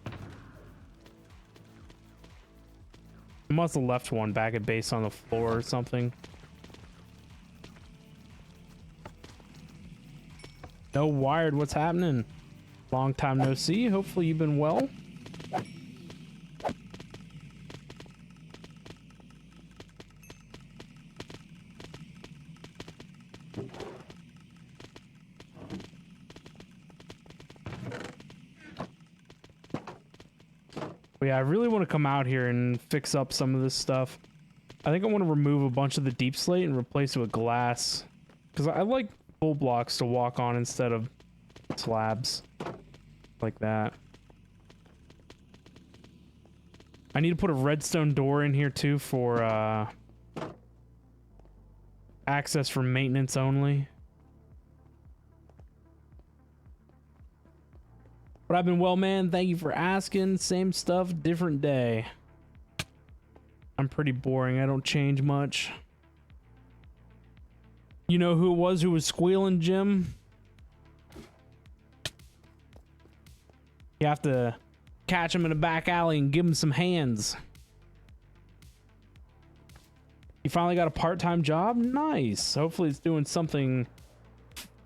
I must have left one back at base on the floor or something. No Wired, what's happening? Long time no see. Hopefully you've been well. But yeah, I really want to come out here and fix up some of this stuff. I think I want to remove a bunch of the deep slate and replace it with glass. Because I like full blocks to walk on instead of slabs. Like that. I need to put a redstone door in here too for access for maintenance only. But I've been well, man. Thank you for asking. Same stuff, different day. I'm pretty boring. I don't change much. You know who it was who was squealing, Jim? You have to catch him in a back alley and give him some hands. You finally got a part-time job? Nice. Hopefully it's doing something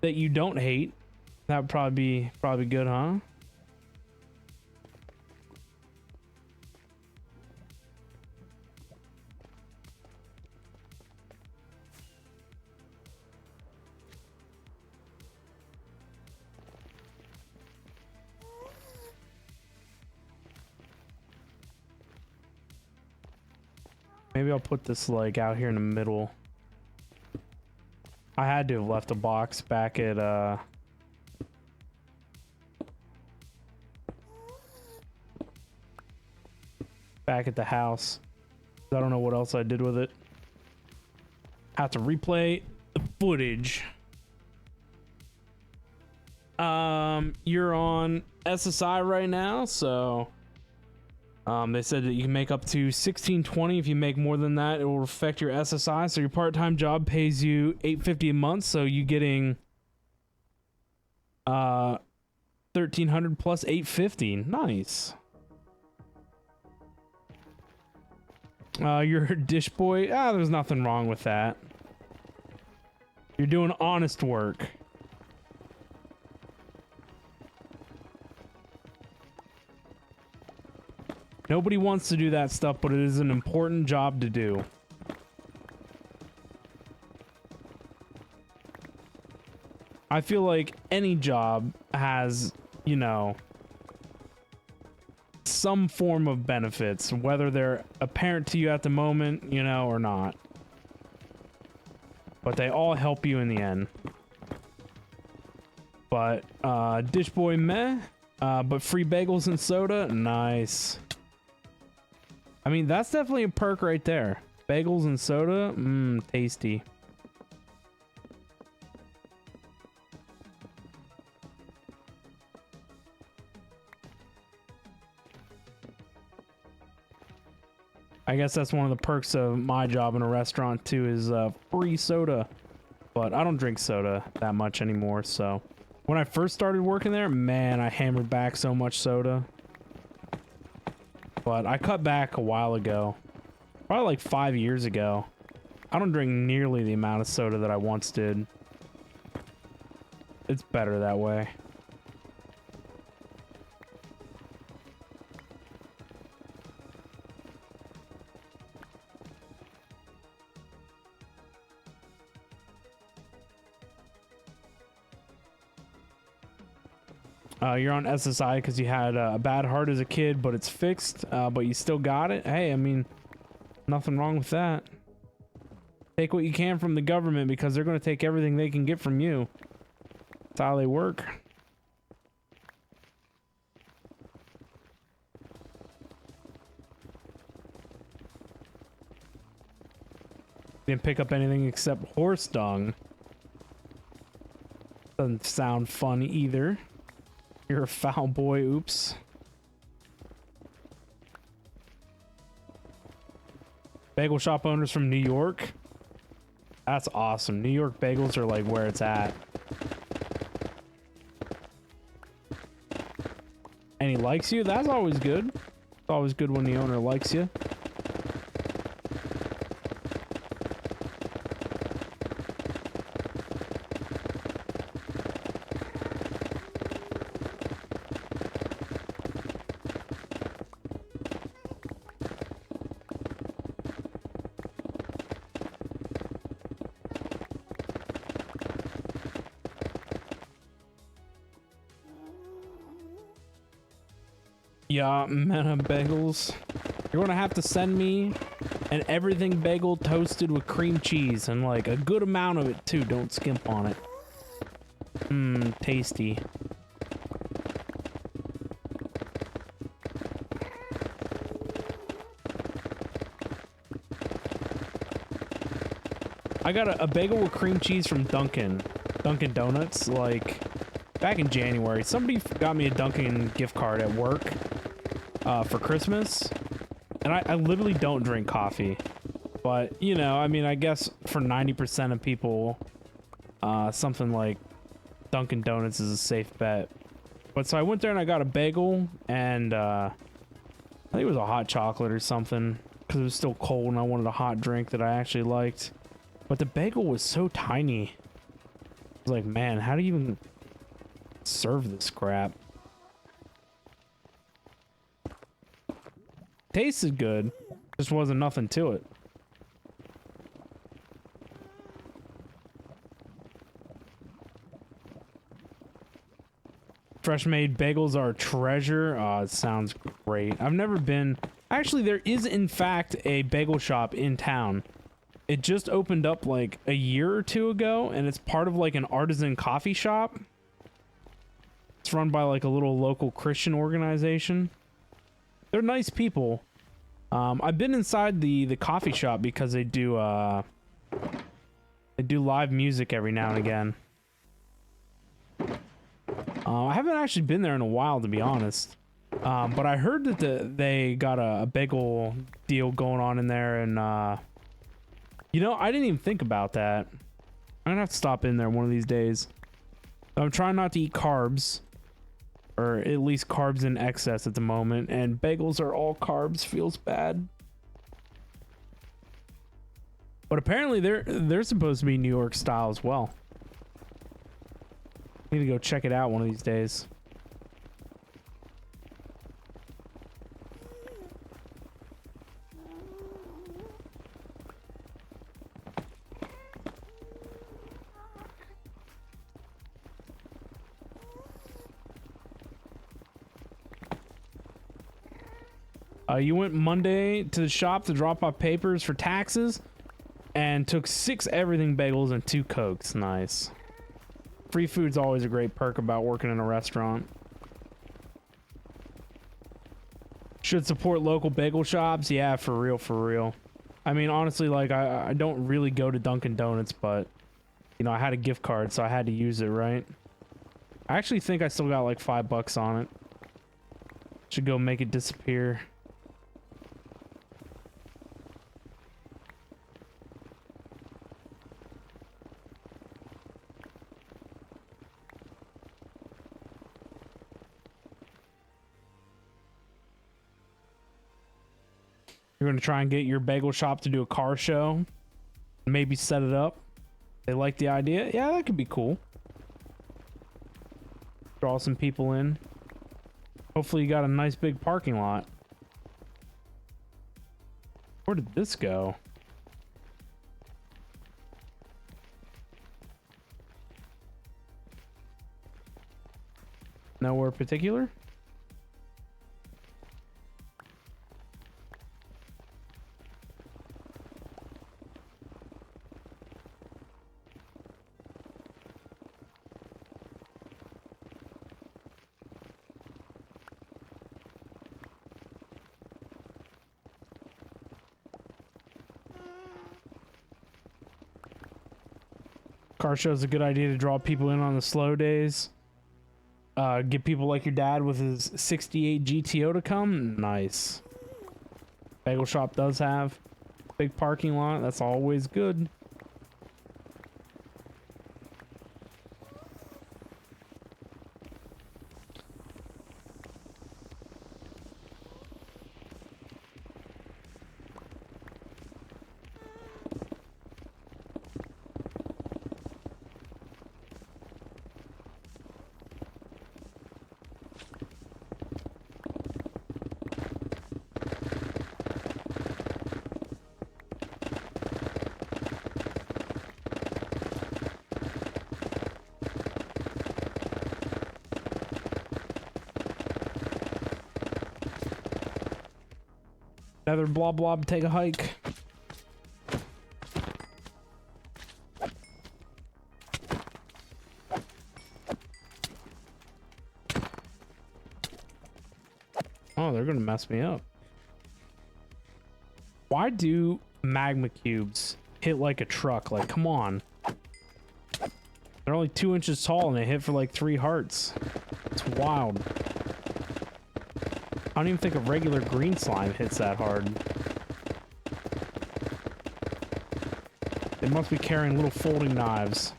that you don't hate. That would probably be good, huh? Maybe I'll put this like out here in the middle. I had to have left a box back at the house. I don't know what else I did with it. Have to replay the footage. You're on SSI right now, so they said that you can make up to 1620. If you make more than that, it will affect your SSI. So your part-time job pays you $850 a month, so you getting 1300 plus 850. Nice. You're a dish boy. There's nothing wrong with that. You're doing honest work. Nobody wants to do that stuff, but it is an important job to do. I feel like any job has, you know, some form of benefits, whether they're apparent to you at the moment, you know, or not. But they all help you in the end. But, dish boy meh, but free bagels and soda, nice. I mean, that's definitely a perk right there. Bagels and soda, tasty. I guess that's one of the perks of my job in a restaurant too, is free soda. But I don't drink soda that much anymore, so. When I first started working there, man, I hammered back so much soda. But I cut back a while ago. Probably like 5 years ago. I don't drink nearly the amount of soda that I once did. It's better that way. You're on SSI because you had a bad heart as a kid, but it's fixed, but you still got it. Hey, I mean, nothing wrong with that. Take what you can from the government because they're going to take everything they can get from you. That's how they work. Didn't pick up anything except horse dung. Doesn't sound fun either. You're a foul boy. Oops. Bagel shop owners from New York. That's awesome. New York bagels are like where it's at. And he likes you? That's always good. It's always good when the owner likes you. Yeah, meta bagels. You're gonna have to send me an everything bagel toasted with cream cheese and like a good amount of it too. Don't skimp on it. Mmm, tasty. I got a bagel with cream cheese from Dunkin' Donuts, like back in January. Somebody got me a Dunkin' gift card at work for Christmas, and I literally don't drink coffee, but you know, I mean, I guess for 90% of people, something like Dunkin' Donuts is a safe bet. But so I went there and I got a bagel and I think it was a hot chocolate or something because it was still cold and I wanted a hot drink that I actually liked. But the bagel was so tiny. I was like, man, how do you even serve this crap? Tasted good, just wasn't nothing to it. Fresh made bagels are a treasure. It sounds great. I've never been. Actually, there is in fact a bagel shop in town. It just opened up like a year or two ago, and it's part of like an artisan coffee shop. It's run by like a little local Christian organization. They're nice people. I've been inside the coffee shop because they do live music every now and again. I haven't actually been there in a while, to be honest. But I heard that they got a bagel deal going on in there, and you know, I didn't even think about that. I'm gonna have to stop in there one of these days. I'm trying not to eat carbs, or at least carbs in excess at the moment, and bagels are all carbs. Feels bad. But apparently they're supposed to be New York style as well. Need to go check it out one of these days. You went Monday to the shop to drop off papers for taxes and took 6 everything bagels and 2 Cokes. Nice. Free food's always a great perk about working in a restaurant. Should support local bagel shops. Yeah, for real, for real. I mean, honestly, like, I don't really go to Dunkin' Donuts, but, you know, I had a gift card, so I had to use it, right? I actually think I still got like $5 on it. Should go make it disappear. You're gonna try and get your bagel shop to do a car show. Maybe set it up. They like the idea. Yeah, that could be cool. Draw some people in. Hopefully you got a nice big parking lot. Where did this go? Nowhere particular? Car show's a good idea to draw people in on the slow days. Get people like your dad with his 68 GTO to come. Nice. Bagel shop does have big parking lot. That's always good. Another blob blob, take a hike. Oh, they're gonna mess me up. Why do magma cubes hit like a truck? Like, come on. They're only 2 inches tall and they hit for like 3 hearts. It's wild. I don't even think a regular green slime hits that hard. They must be carrying little folding knives.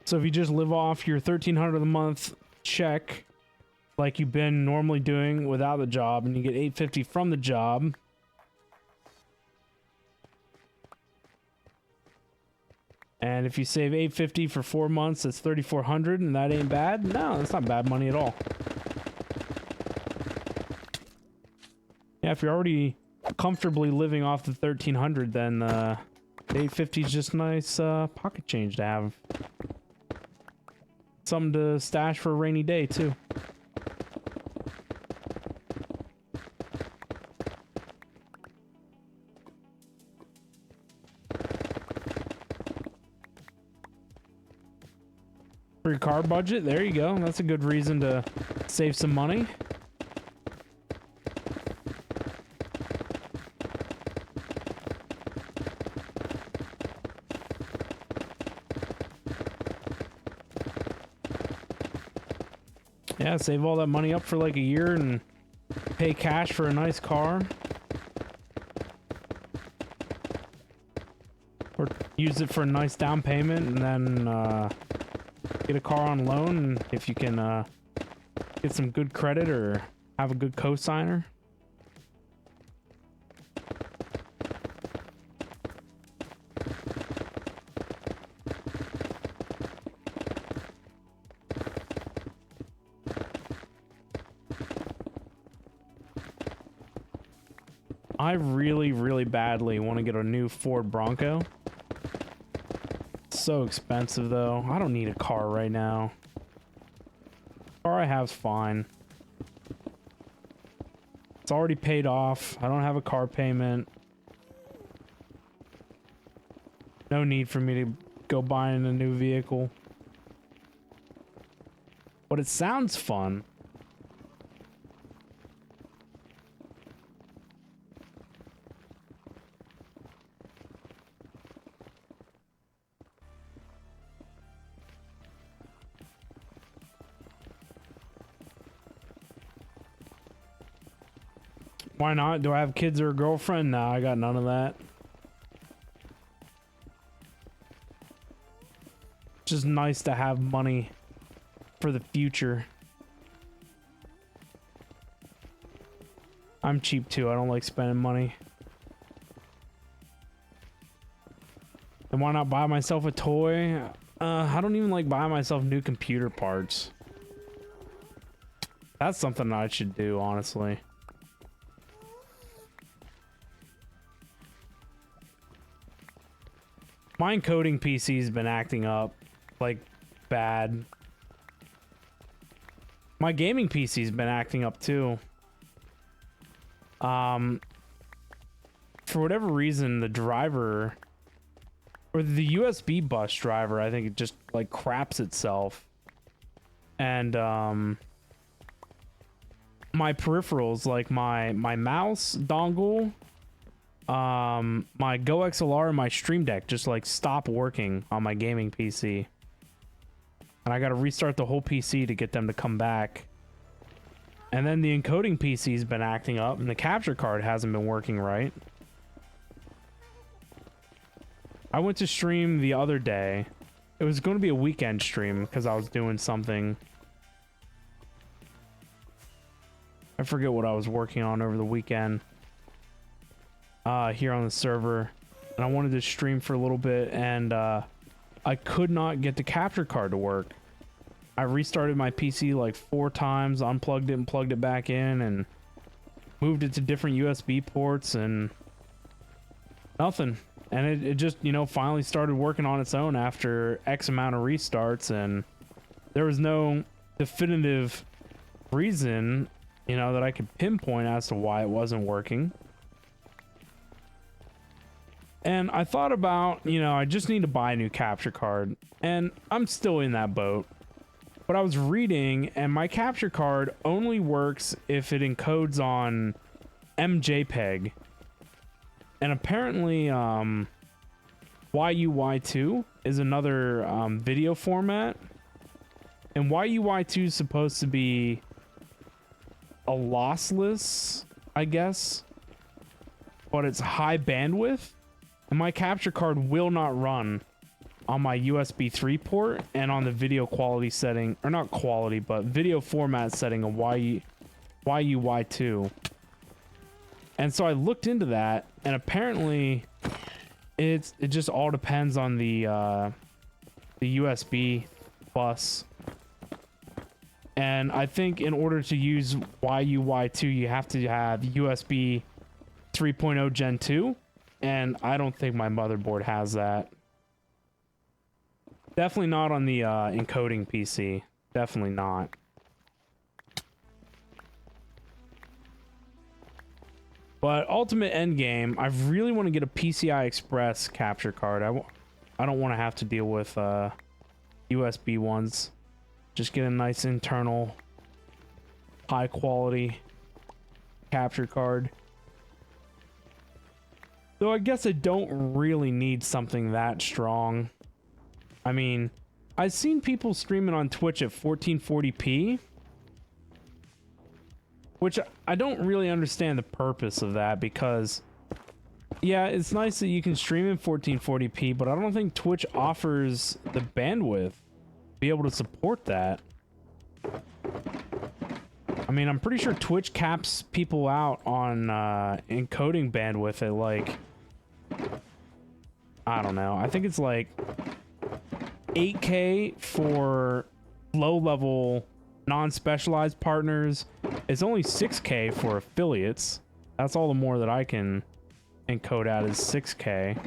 So if you just live off your $1,300 a month check, like you've been normally doing without the job, and you get $850 from the job, and if you save $850 for 4 months, that's $3,400, and that ain't bad. No, that's not bad money at all. Yeah, if you're already comfortably living off the $1,300, then the $850 is just nice pocket change to have. Something to stash for a rainy day, too. For your car budget, there you go. That's a good reason to save some money. Yeah, save all that money up for like a year and pay cash for a nice car. Or use it for a nice down payment and then get a car on loan if you can get some good credit or have a good cosigner. I really, really badly want to get a new Ford Bronco. It's so expensive, though. I don't need a car right now. The car I have's fine. It's already paid off. I don't have a car payment. No need for me to go buying a new vehicle. But it sounds fun. Why not? Do I have kids or a girlfriend? No, I got none of that. Just nice to have money for the future. I'm cheap too. I don't like spending money. And why not buy myself a toy? I don't even like buying myself new computer parts. That's something I should do, honestly. My encoding PC's been acting up like bad. My gaming PC's been acting up too. For whatever reason, the driver or the USB bus driver, I think it just like craps itself. And my peripherals, like my mouse dongle, my Go XLR and my Stream Deck just like stop working on my gaming PC. And I got to restart the whole PC to get them to come back. And then the encoding PC's been acting up and the capture card hasn't been working right. I went to stream the other day. It was going to be a weekend stream because I was doing something. I forget what I was working on over the weekend. Here on the server. And I wanted to stream for a little bit and I could not get the capture card to work. I restarted my PC like 4 times, unplugged it and plugged it back in, and moved it to different USB ports and nothing. And it just, you know, finally started working on its own after X amount of restarts, and there was no definitive reason, you know, that I could pinpoint as to why it wasn't working. And I thought about, you know, I just need to buy a new capture card, and I'm still in that boat. But I was reading, and my capture card only works if it encodes on MJPEG. And apparently, YUY2 is another video format. And YUY2 is supposed to be a lossless, I guess. But it's high bandwidth. And my capture card will not run on my USB 3 port and on the video quality setting, or not quality, but video format setting of YUY2. And so I looked into that, and apparently it just all depends on the USB bus. And I think in order to use YUY2, you have to have USB 3.0 Gen 2, and I don't think my motherboard has that. Definitely not on the encoding PC. Definitely not. But ultimate end game, I really want to get a PCI Express capture card. I don't want to have to deal with USB ones. Just get a nice internal, high quality capture card. Though I guess I don't really need something that strong. I mean, I've seen people streaming on Twitch at 1440p, which I don't really understand the purpose of that, because yeah, it's nice that you can stream in 1440p, but I don't think Twitch offers the bandwidth to be able to support that. I mean, I'm pretty sure Twitch caps people out on encoding bandwidth at like, I don't know, I think it's like 8K for low-level non-specialized partners. It's only 6K for affiliates. That's all the more that I can encode at is 6K.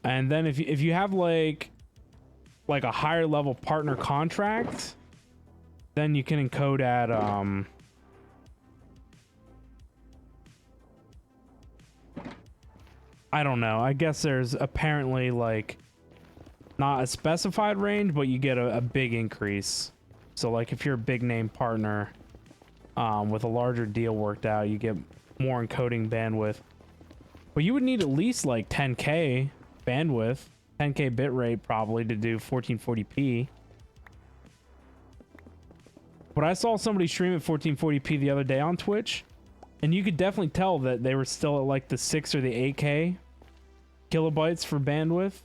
And then if you have like a higher level partner contract, then you can encode at I don't know. I guess there's apparently like not a specified range, but you get a big increase. So like if you're a big name partner with a larger deal worked out, you get more encoding bandwidth. But you would need at least like 10K bandwidth, 10K bitrate probably to do 1440p. But I saw somebody stream at 1440p the other day on Twitch, and you could definitely tell that they were still at like the 6 or the 8K kilobytes for bandwidth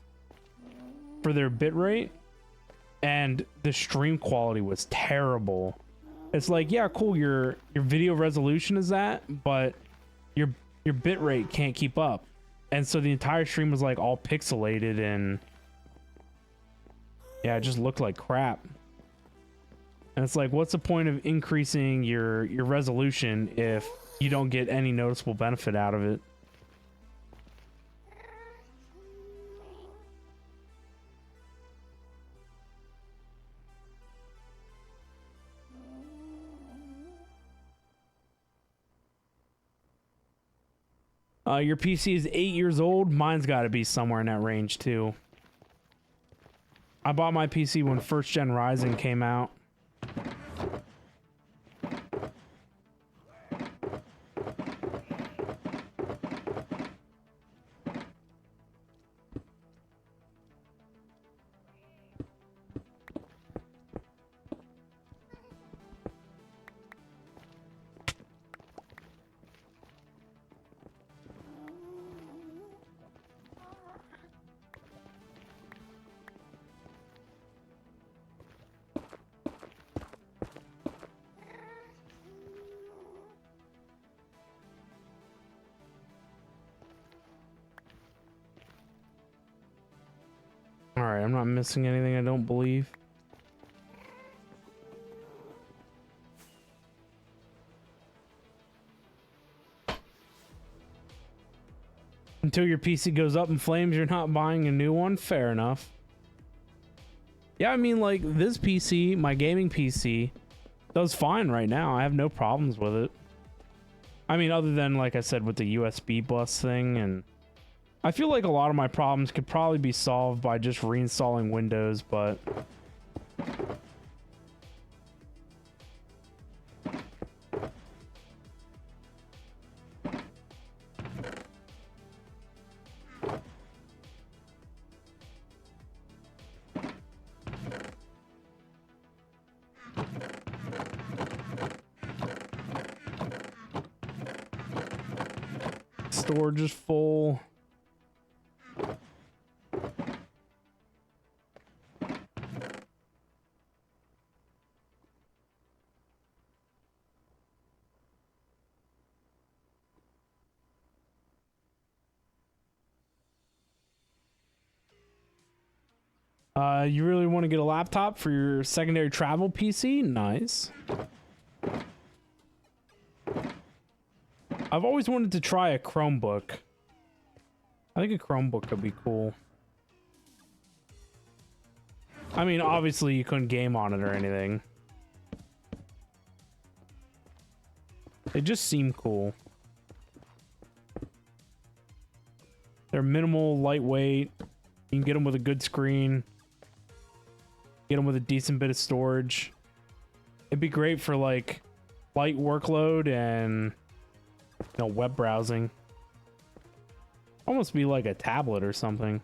for their bitrate, and the stream quality was terrible. It's like, yeah, cool, your video resolution is that, but your bitrate can't keep up. And so the entire stream was like all pixelated, and yeah, it just looked like crap. And it's like, what's the point of increasing your resolution if you don't get any noticeable benefit out of it? Your PC is 8 years old. Mine's got to be somewhere in that range too. I bought my PC when first gen Ryzen came out. Alright, I'm not missing anything, I don't believe. Until your PC goes up in flames, you're not buying a new one? Fair enough. Yeah, I mean, like, this PC, my gaming PC, does fine right now. I have no problems with it. I mean, other than, like I said, with the USB bus thing, and I feel like a lot of my problems could probably be solved by just reinstalling Windows, but storage is full. You really want to get a laptop for your secondary travel PC? Nice. I've always wanted to try a Chromebook. I think a Chromebook could be cool. I mean, obviously you couldn't game on it or anything. They just seem cool. They're minimal, lightweight. You can get them with a good screen. Get them with a decent bit of storage. It'd be great for like light workload and web browsing. Almost be like a tablet or something.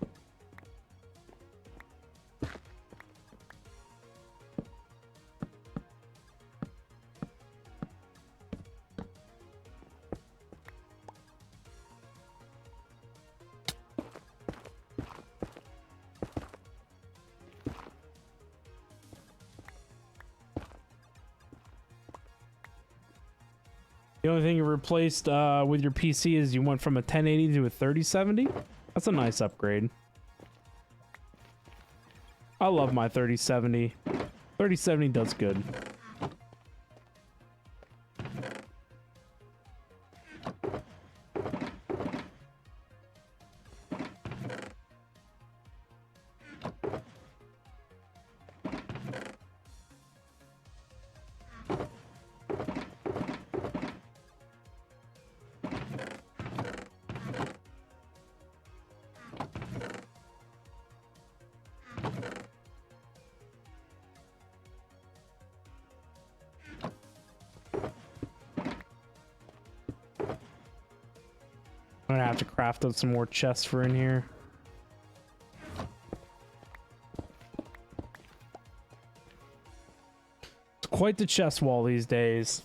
The only thing you replaced with your PC is you went from a 1080 to a 3070. That's a nice upgrade. I love my 3070. 3070 does good. I'm gonna have to craft up some more chests for in here. It's quite the chest wall these days.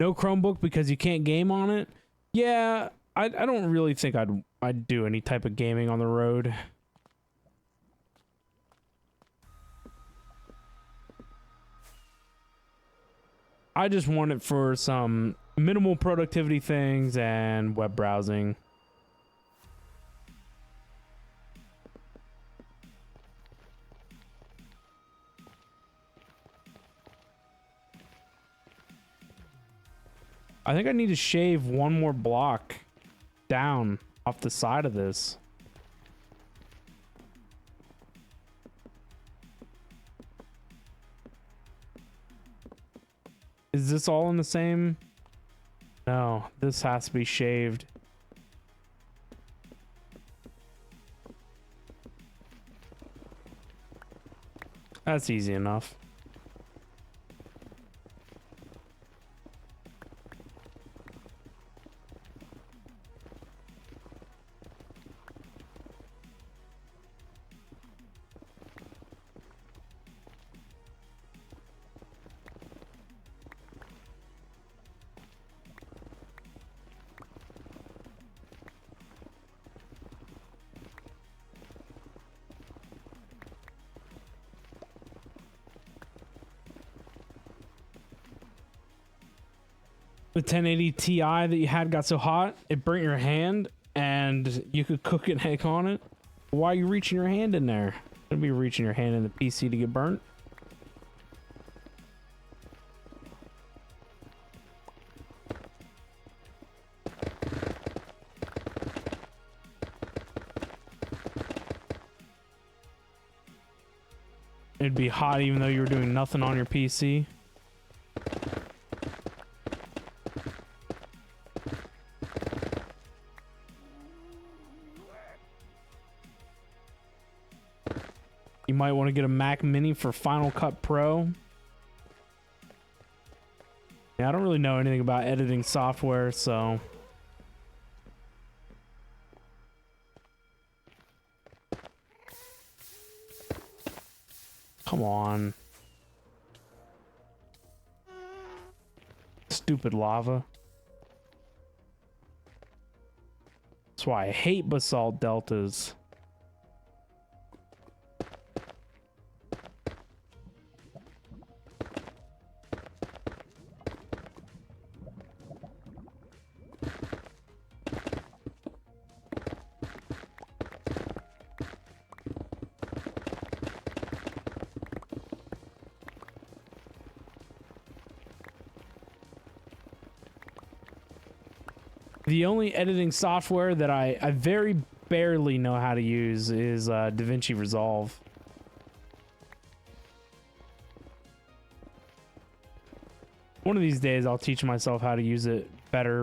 No Chromebook because you can't game on it? Yeah, I don't really think I'd do any type of gaming on the road. I just want it for some minimal productivity things and web browsing. I think I need to shave one more block down off the side of this. Is this all in the same? No, this has to be shaved. That's easy enough. The 1080 Ti that you had got so hot, it burnt your hand, and you could cook an egg on it. Why are you reaching your hand in there? Don't be reaching your hand in the PC to get burnt. It'd be hot even though you were doing nothing on your PC. You might want to get a Mac Mini for Final Cut Pro. Yeah, I don't really know anything about editing software, so... Come on. Stupid lava. That's why I hate basalt deltas. The only editing software that I very barely know how to use is DaVinci Resolve. One of these days I'll teach myself how to use it better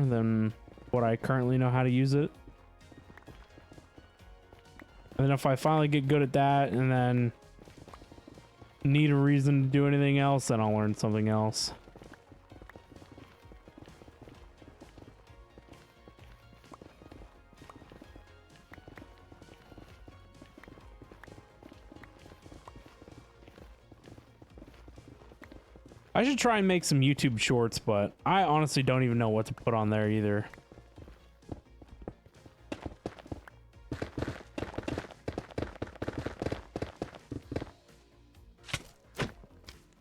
than what I currently know how to use it. And then if I finally get good at that and then need a reason to do anything else, then I'll learn something else. I should try and make some YouTube shorts, but I honestly don't even know what to put on there either.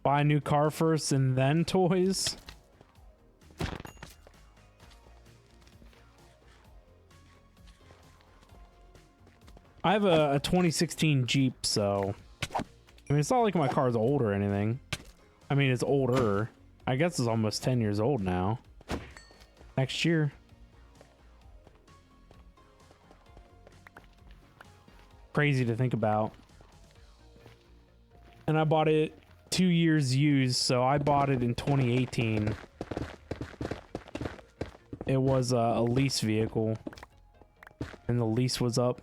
Buy a new car first and then toys? I have a 2016 Jeep, so... I mean, it's not like my car's old or anything. I mean, it's older. I guess it's almost 10 years old now. Next year. Crazy to think about. And I bought it 2 years used, so I bought it in 2018. It was a lease vehicle. And the lease was up.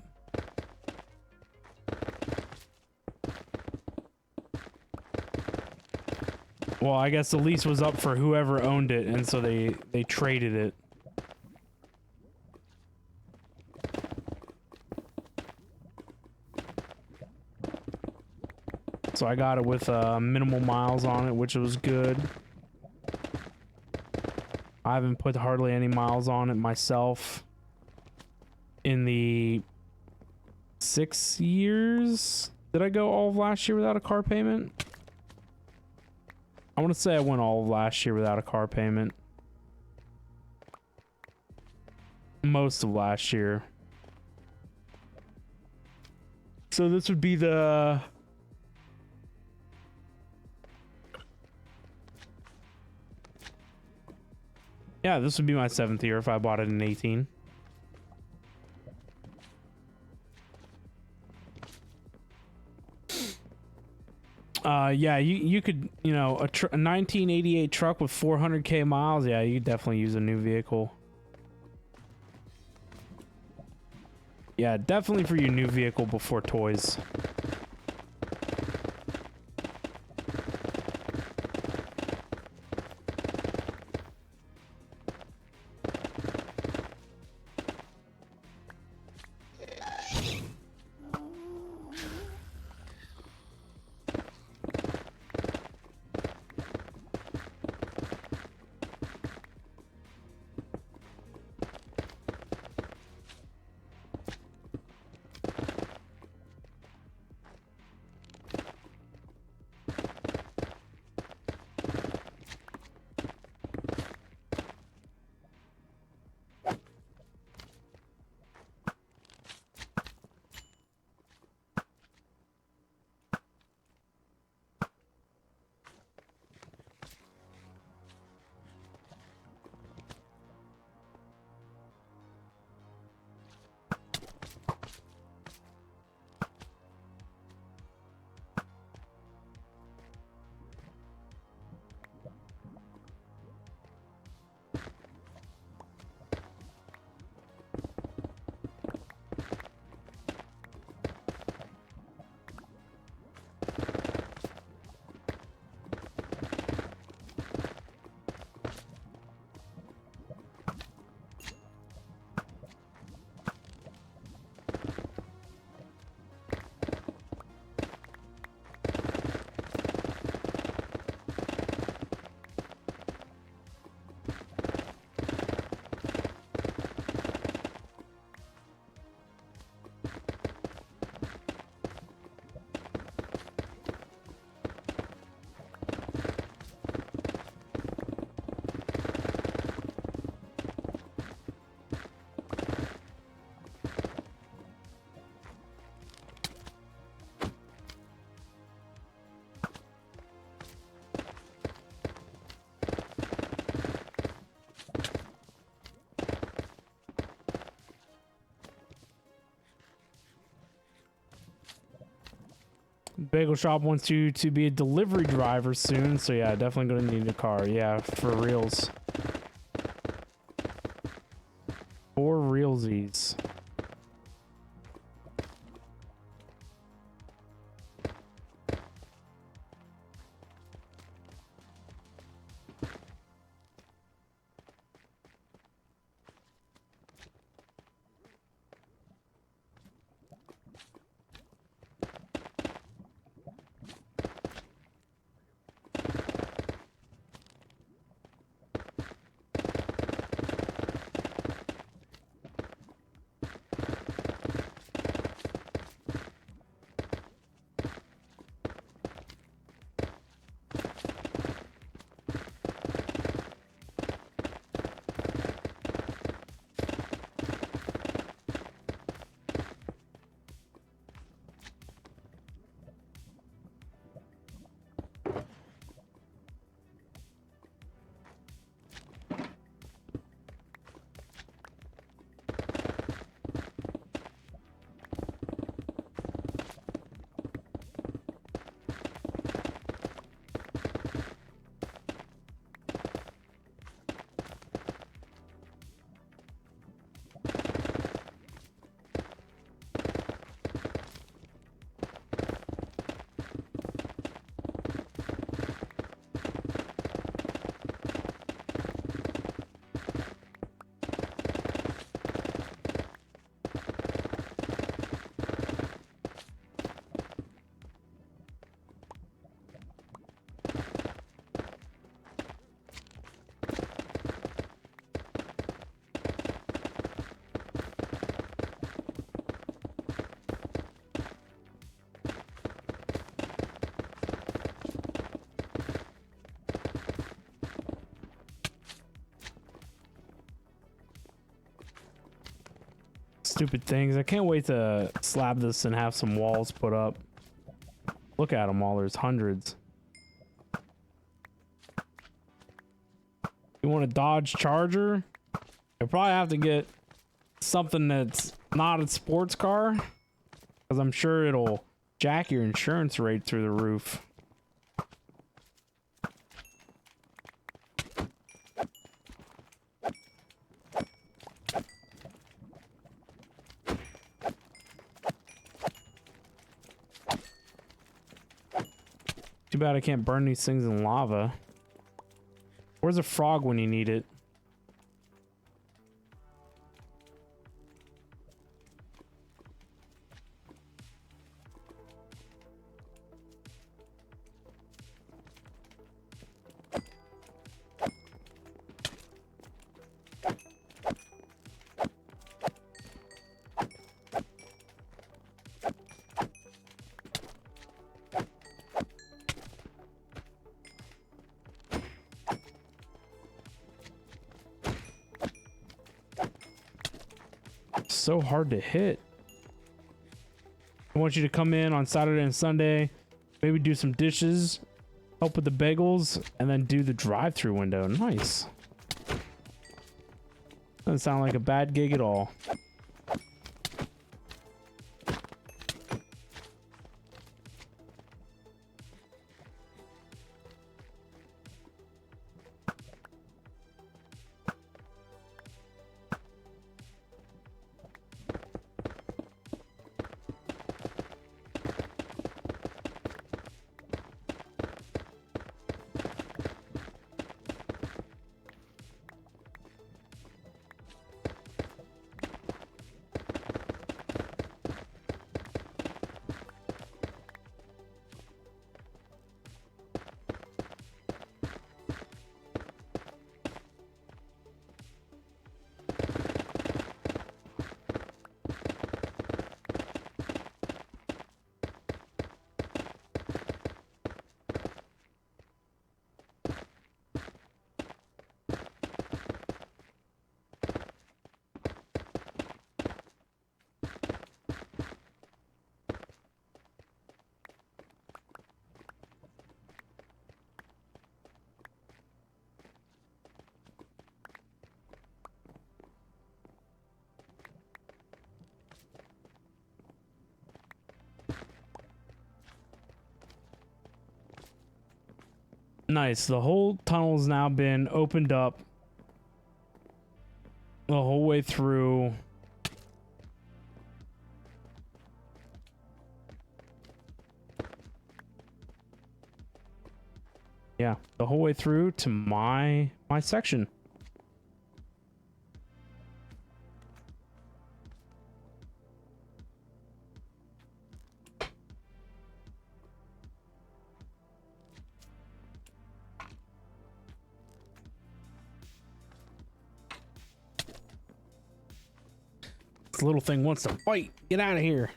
Well, I guess the lease was up for whoever owned it, and so they traded it. So I got it with minimal miles on it, which was good. I haven't put hardly any miles on it myself in the 6 years. Did I go all of last year without a car payment? I want to say I went all of last year without a car payment. Most of last year. So this would be the... Yeah, this would be my 7th year if I bought it in 18. Yeah, you could, you know, a 1988 truck with 400k miles. Yeah, you could definitely use a new vehicle. Yeah, definitely for your new vehicle before toys. Bagel Shop wants you to be a delivery driver soon, so yeah, definitely gonna need a car. Yeah, for reals. For realsies. Stupid things. I can't wait to slab this and have some walls put up. Look at them all. There's hundreds. You want a Dodge Charger? I probably have to get something that's not a sports car, because I'm sure it'll jack your insurance rate through the roof. Too bad I can't burn these things in lava. Where's a frog when you need it? So hard to hit. I want you to come in on Saturday and Sunday, maybe do some dishes, help with the bagels, and then do the drive-through window. Nice. Doesn't sound like a bad gig at all. Nice. The whole tunnel's now been opened up the whole way through. Yeah, the whole way through to my section. This little thing wants to fight. Get out of here.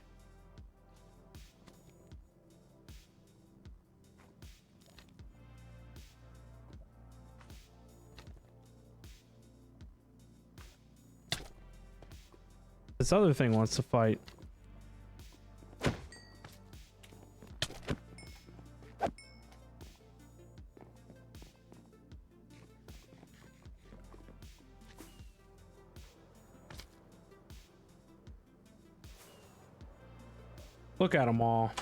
This other thing wants to fight. Look at them all.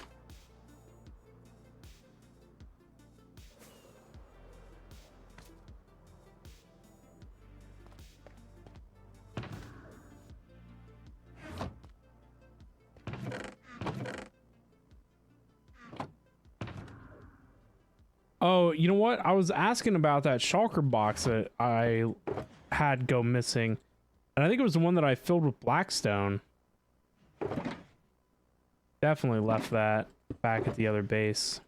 Oh, you know what? I was asking about that shulker box that I had go missing. And I think it was the one that I filled with blackstone. Definitely left that back at the other base.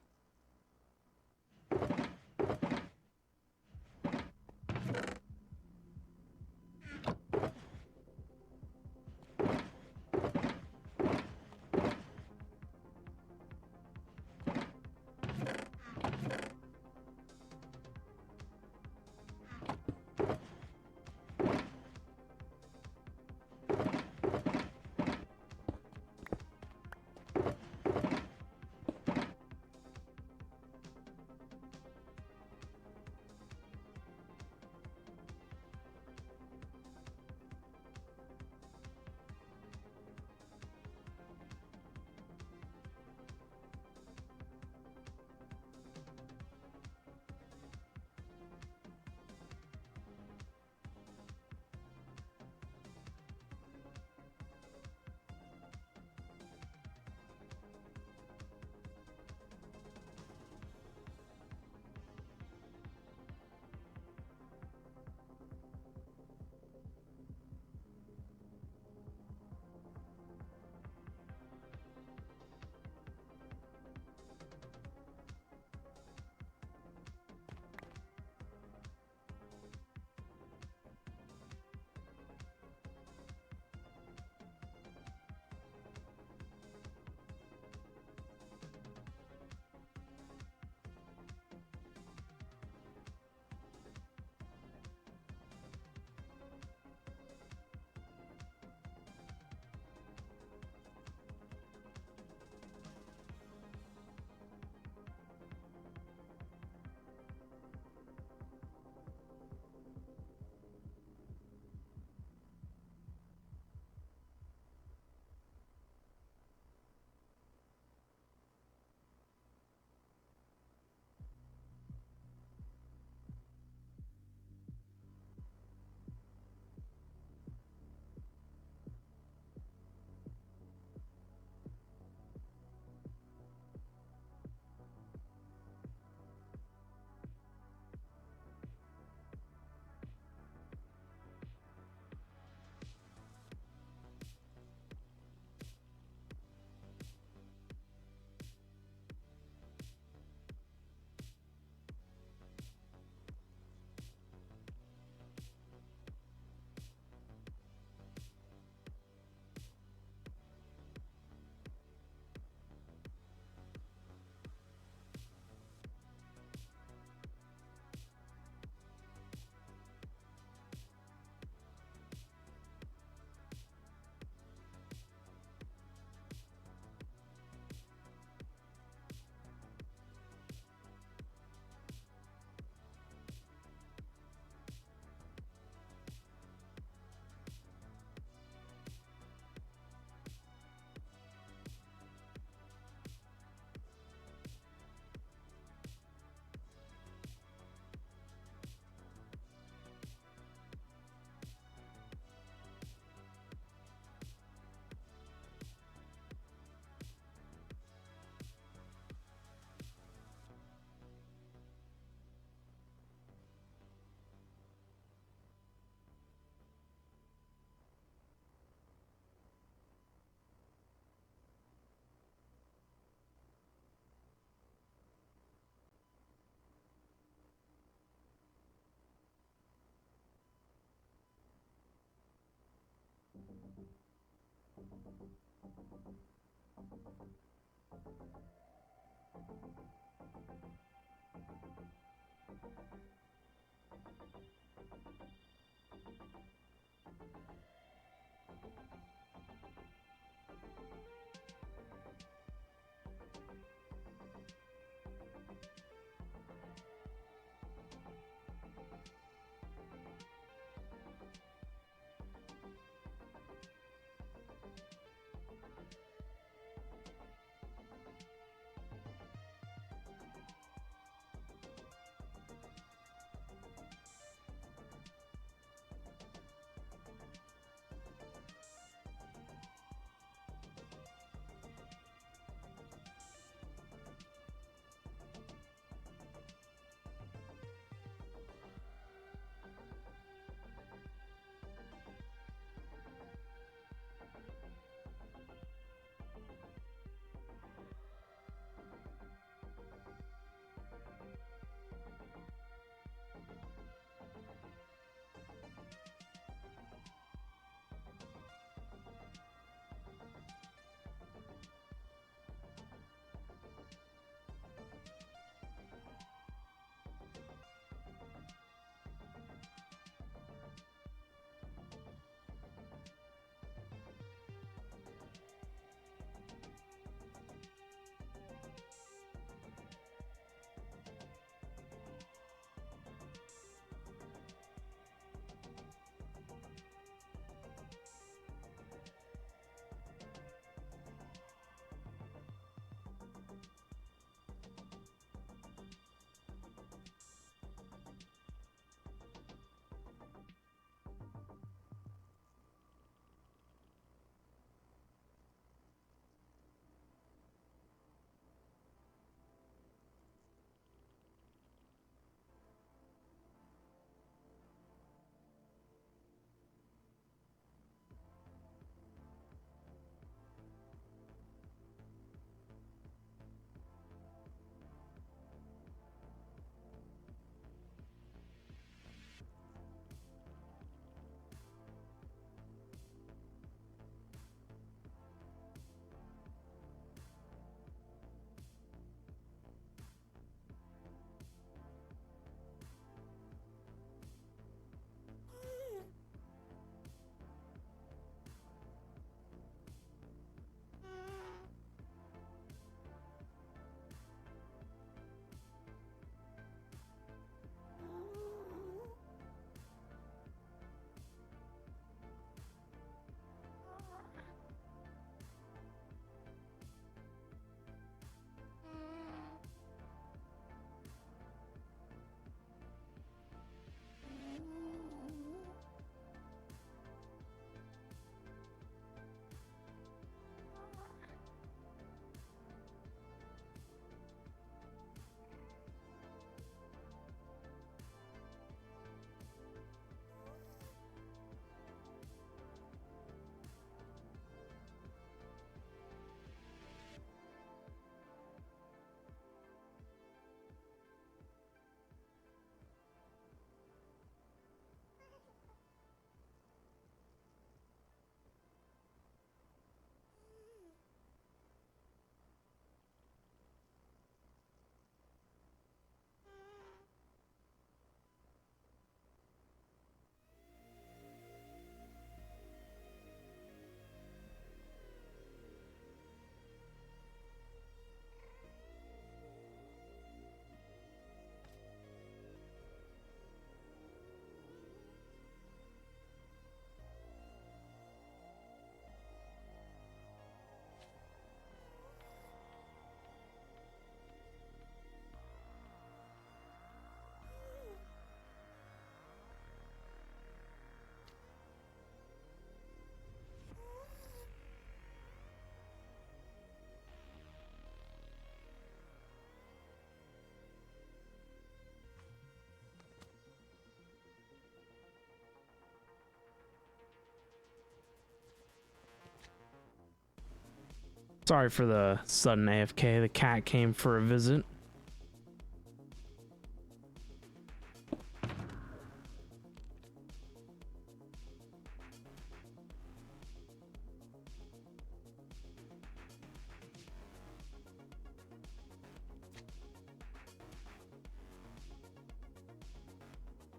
Sorry for the sudden AFK. The cat came for a visit.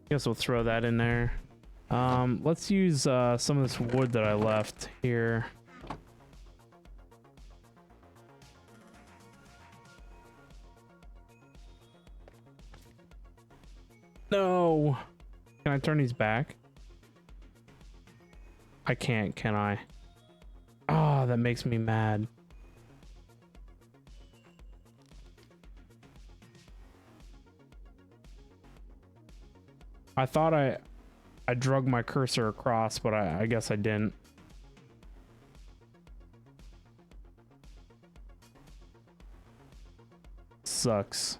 Guess we'll throw that in there. Let's use some of this wood that I left here. No. Can I turn these back? I can't, can I? Oh, that makes me mad. I thought I drug my cursor across, but I guess I didn't. Sucks.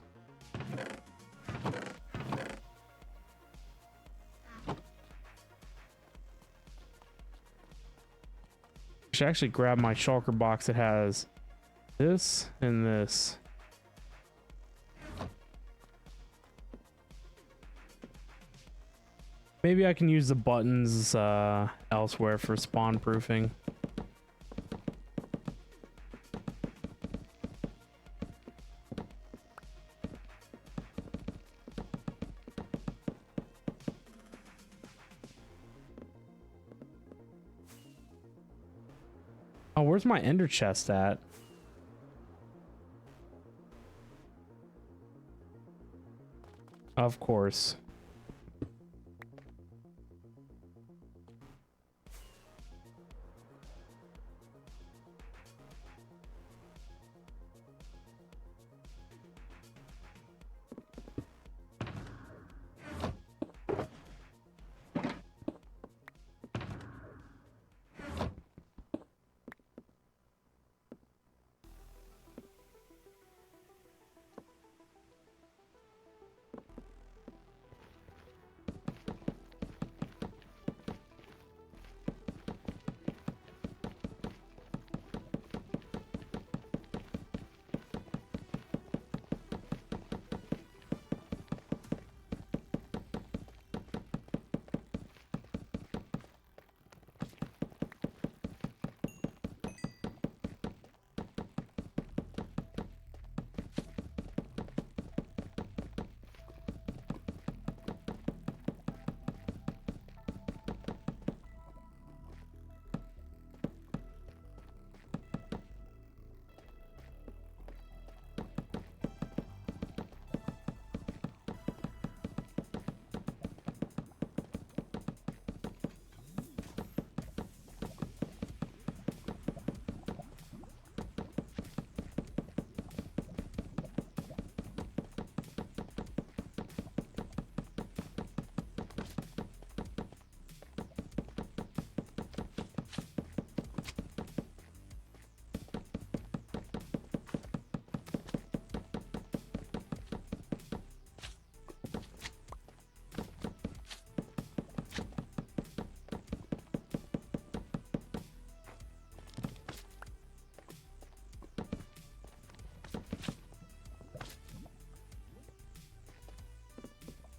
Should actually grab my shulker box that has this and this. Maybe I can use the buttons elsewhere for spawn proofing. Oh, where's my ender chest at? Of course.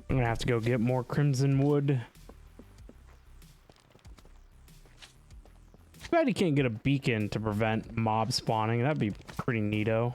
I'm gonna have to go get more crimson wood. Too bad you can't get a beacon to prevent mob spawning. That'd be pretty neato.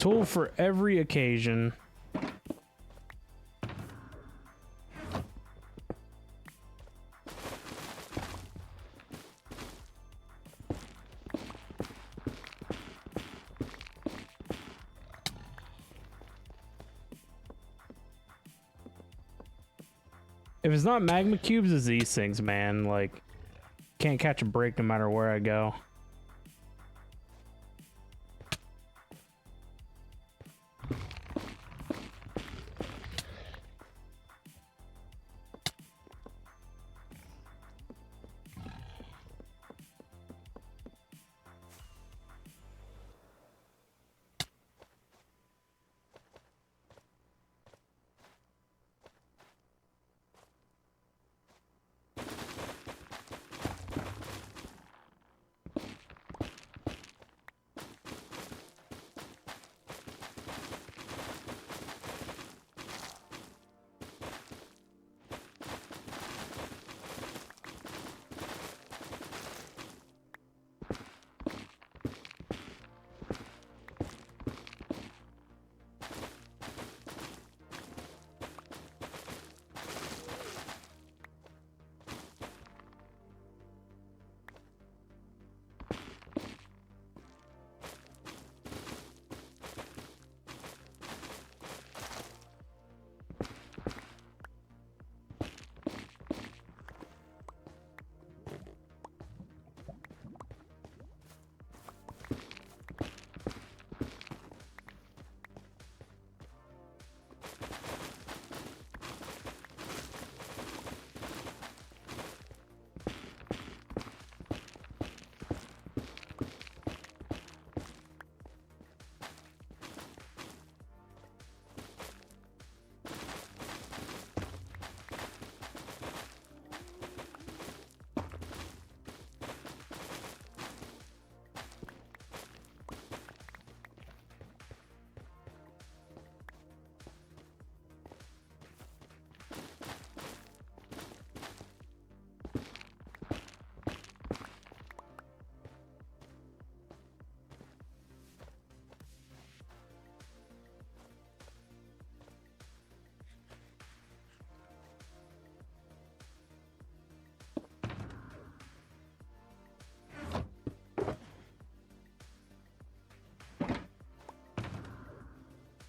Tool for every occasion. If it's not magma cubes, it's these things, man. Like, can't catch a break no matter where I go.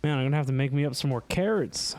Man, I'm gonna have to make me up some more carrots.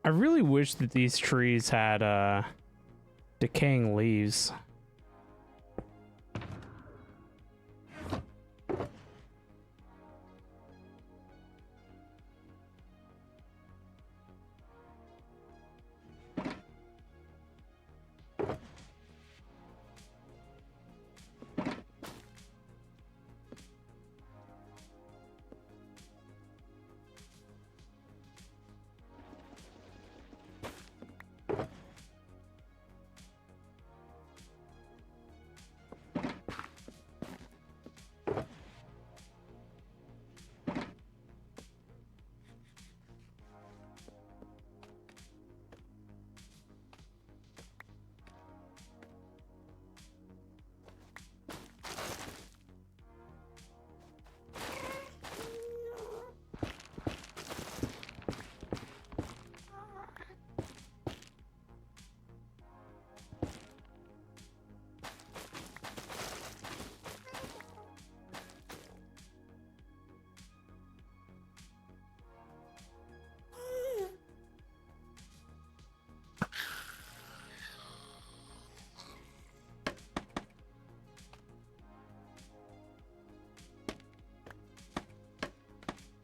I really wish that these trees had decaying leaves.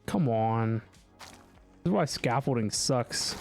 Come on. This is why scaffolding sucks.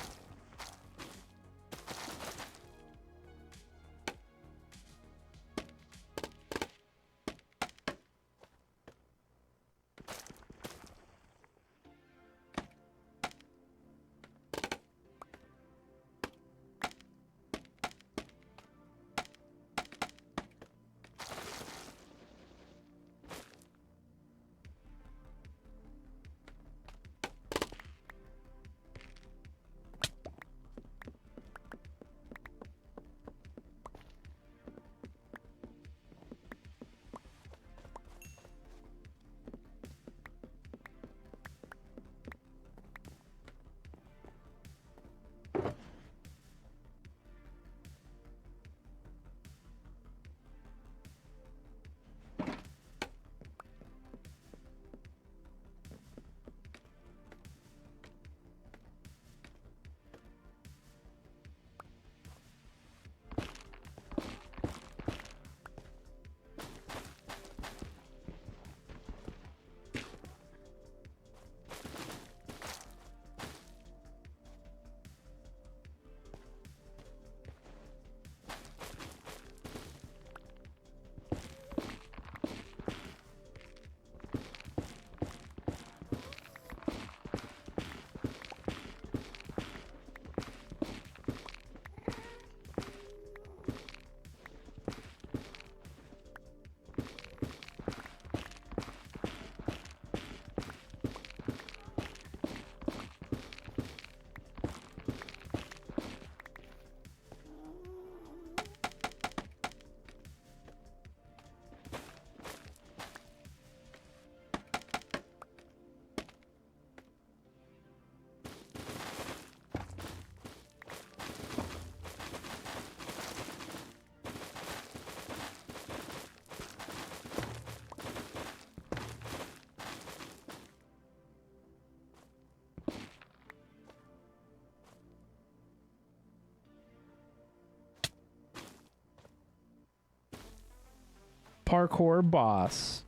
Parkour boss.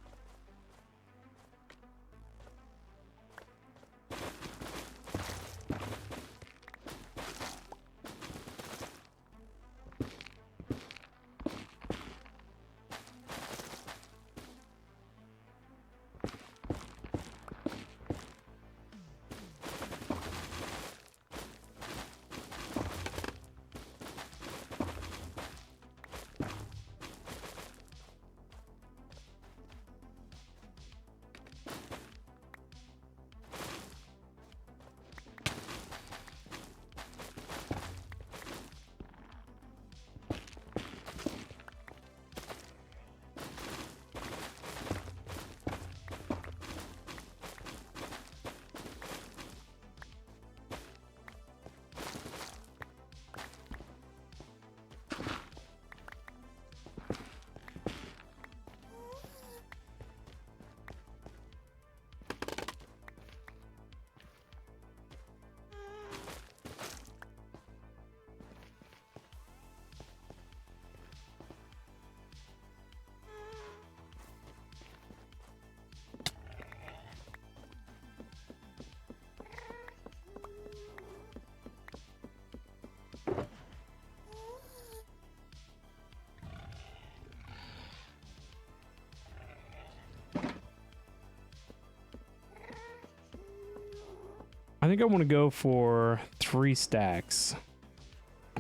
I think I want to go for 3 stacks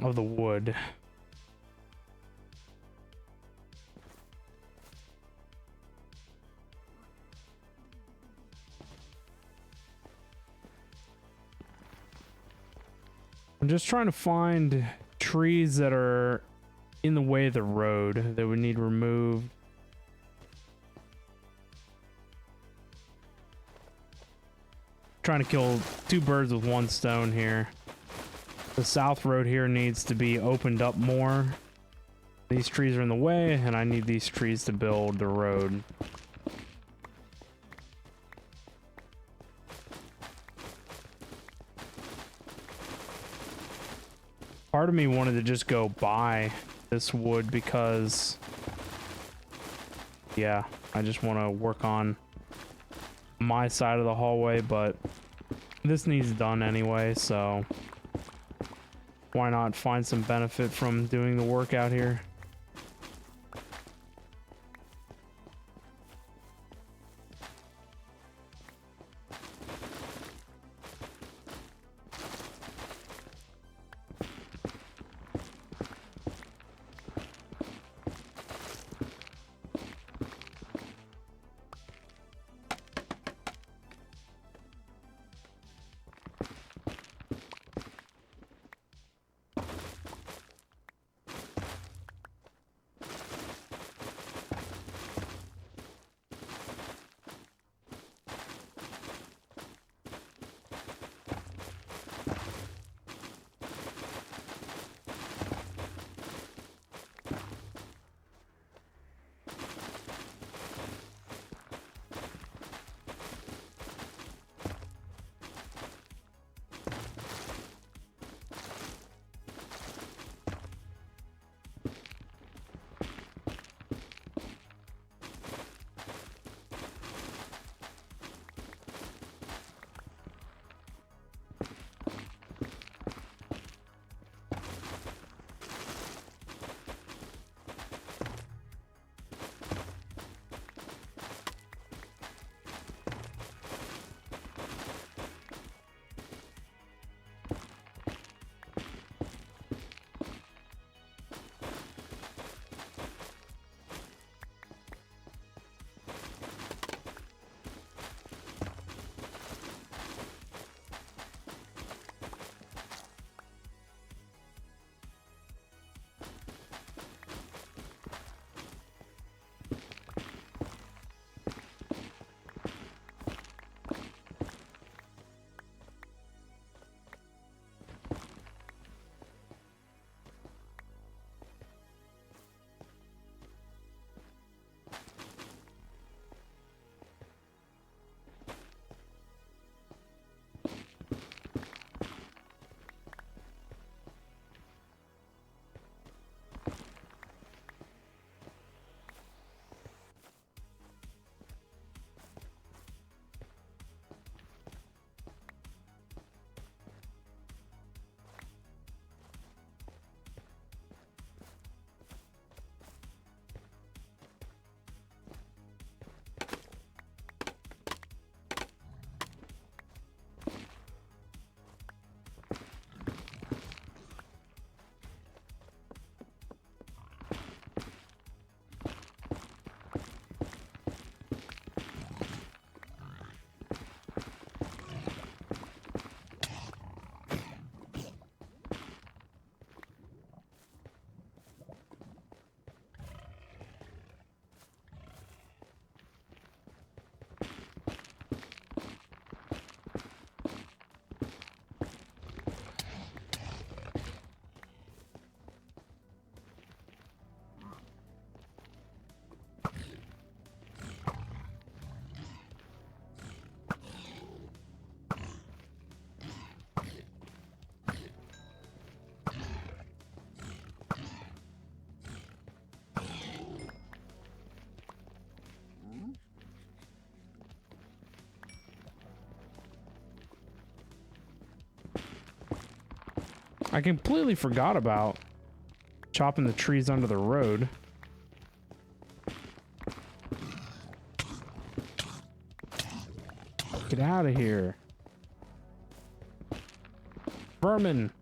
of the wood. I'm just trying to find trees that are in the way of the road that would need removed. Trying to kill 2 birds with 1 stone here. The south road here needs to be opened up more. These trees are in the way, and I need these trees to build the road. Part of me wanted to just go buy this wood because, yeah, I just want to work on my side of the hallway, but this needs done anyway, so why not find some benefit from doing the work out here? I completely forgot about chopping the trees under the road. Get out of here. Vermin.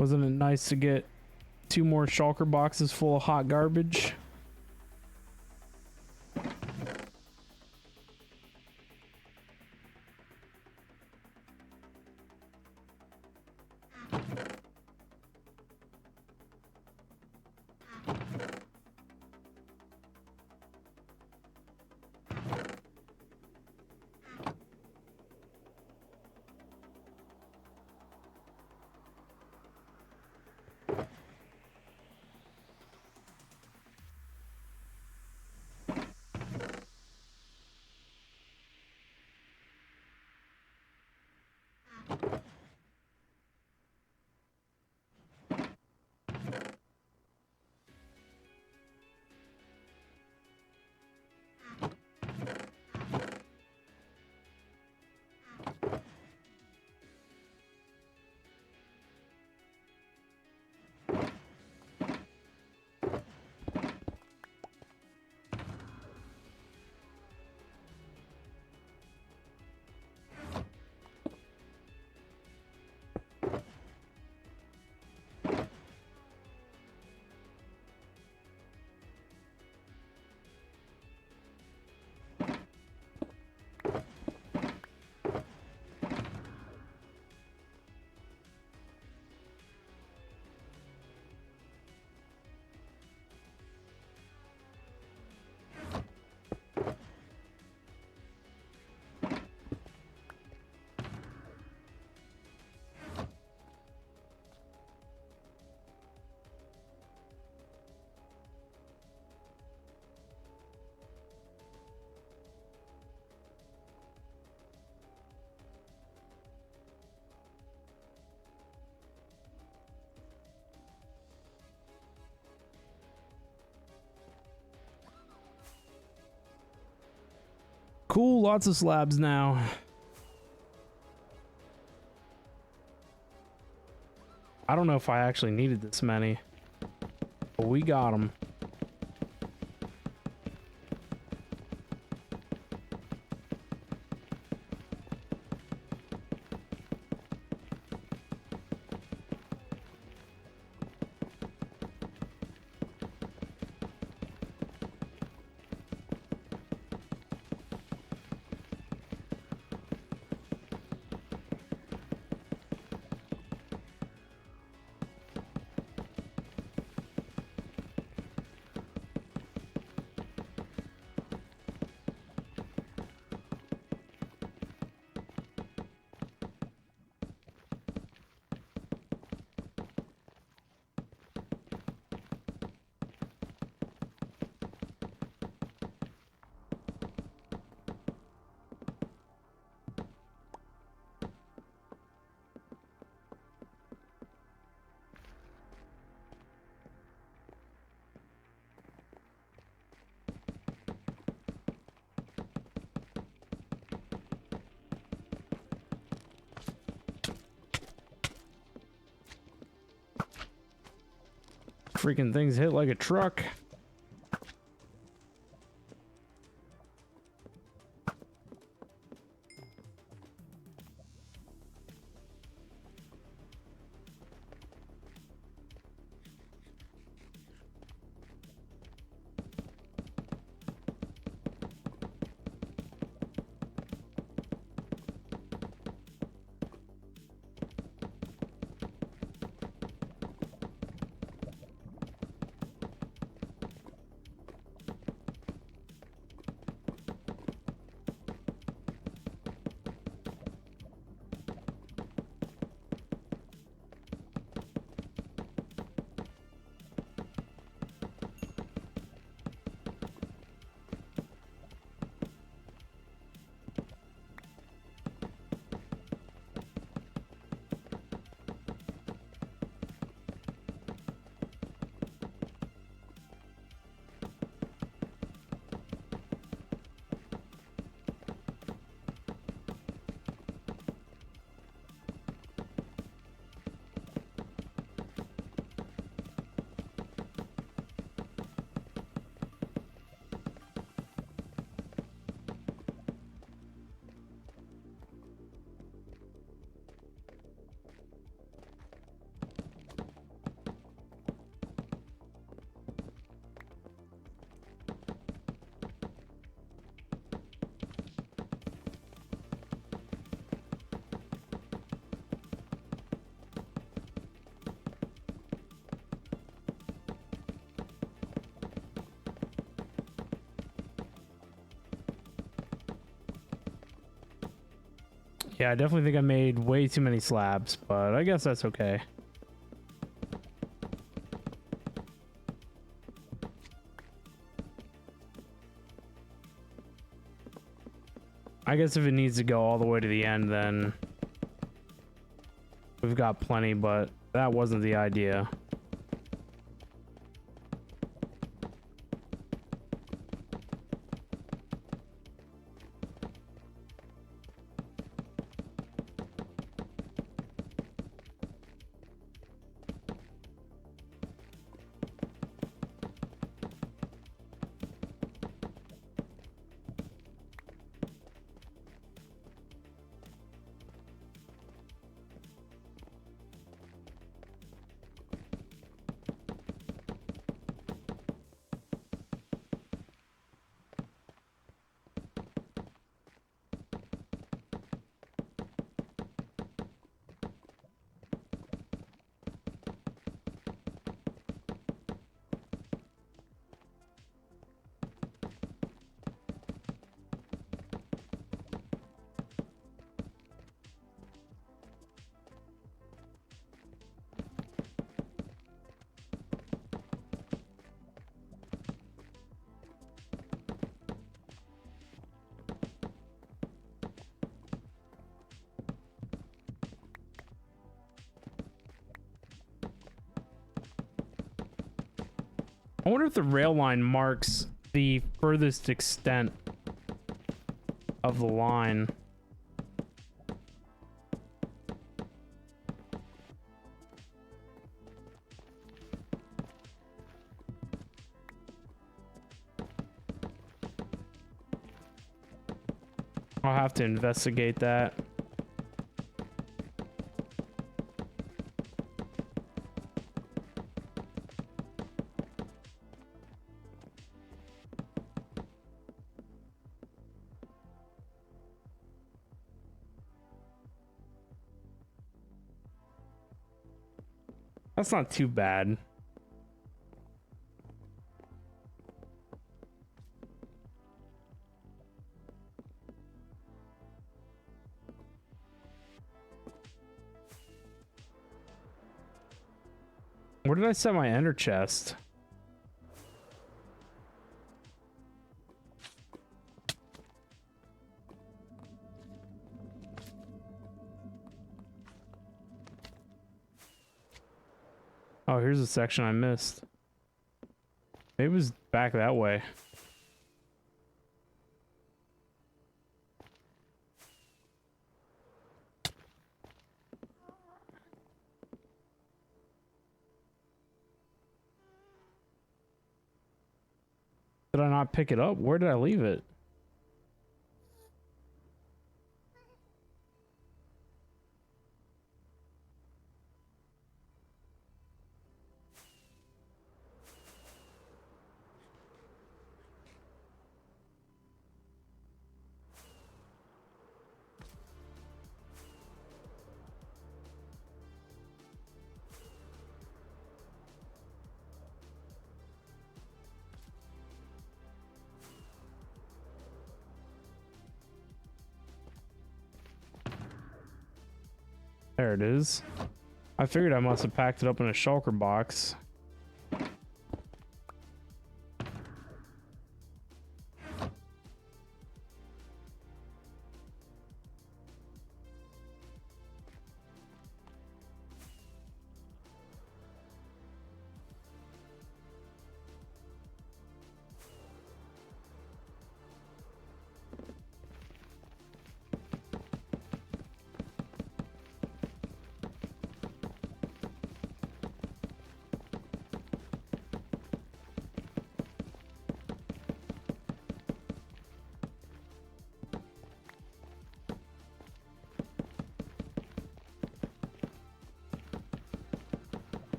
Wasn't it nice to get 2 more shulker boxes full of hot garbage? Cool, lots of slabs now. I don't know if I actually needed this many, but we got them. Freaking things hit like a truck. Yeah, I definitely think I made way too many slabs, but I guess that's okay. I guess if it needs to go all the way to the end, then we've got plenty, but that wasn't the idea. I wonder if the rail line marks the furthest extent of the line. I'll have to investigate that. That's not too bad. Where did I set my ender chest? Oh, here's a section I missed. Maybe it was back that way. Did I not pick it up? Where did I leave it? There it is. I figured I must have packed it up in a shulker box.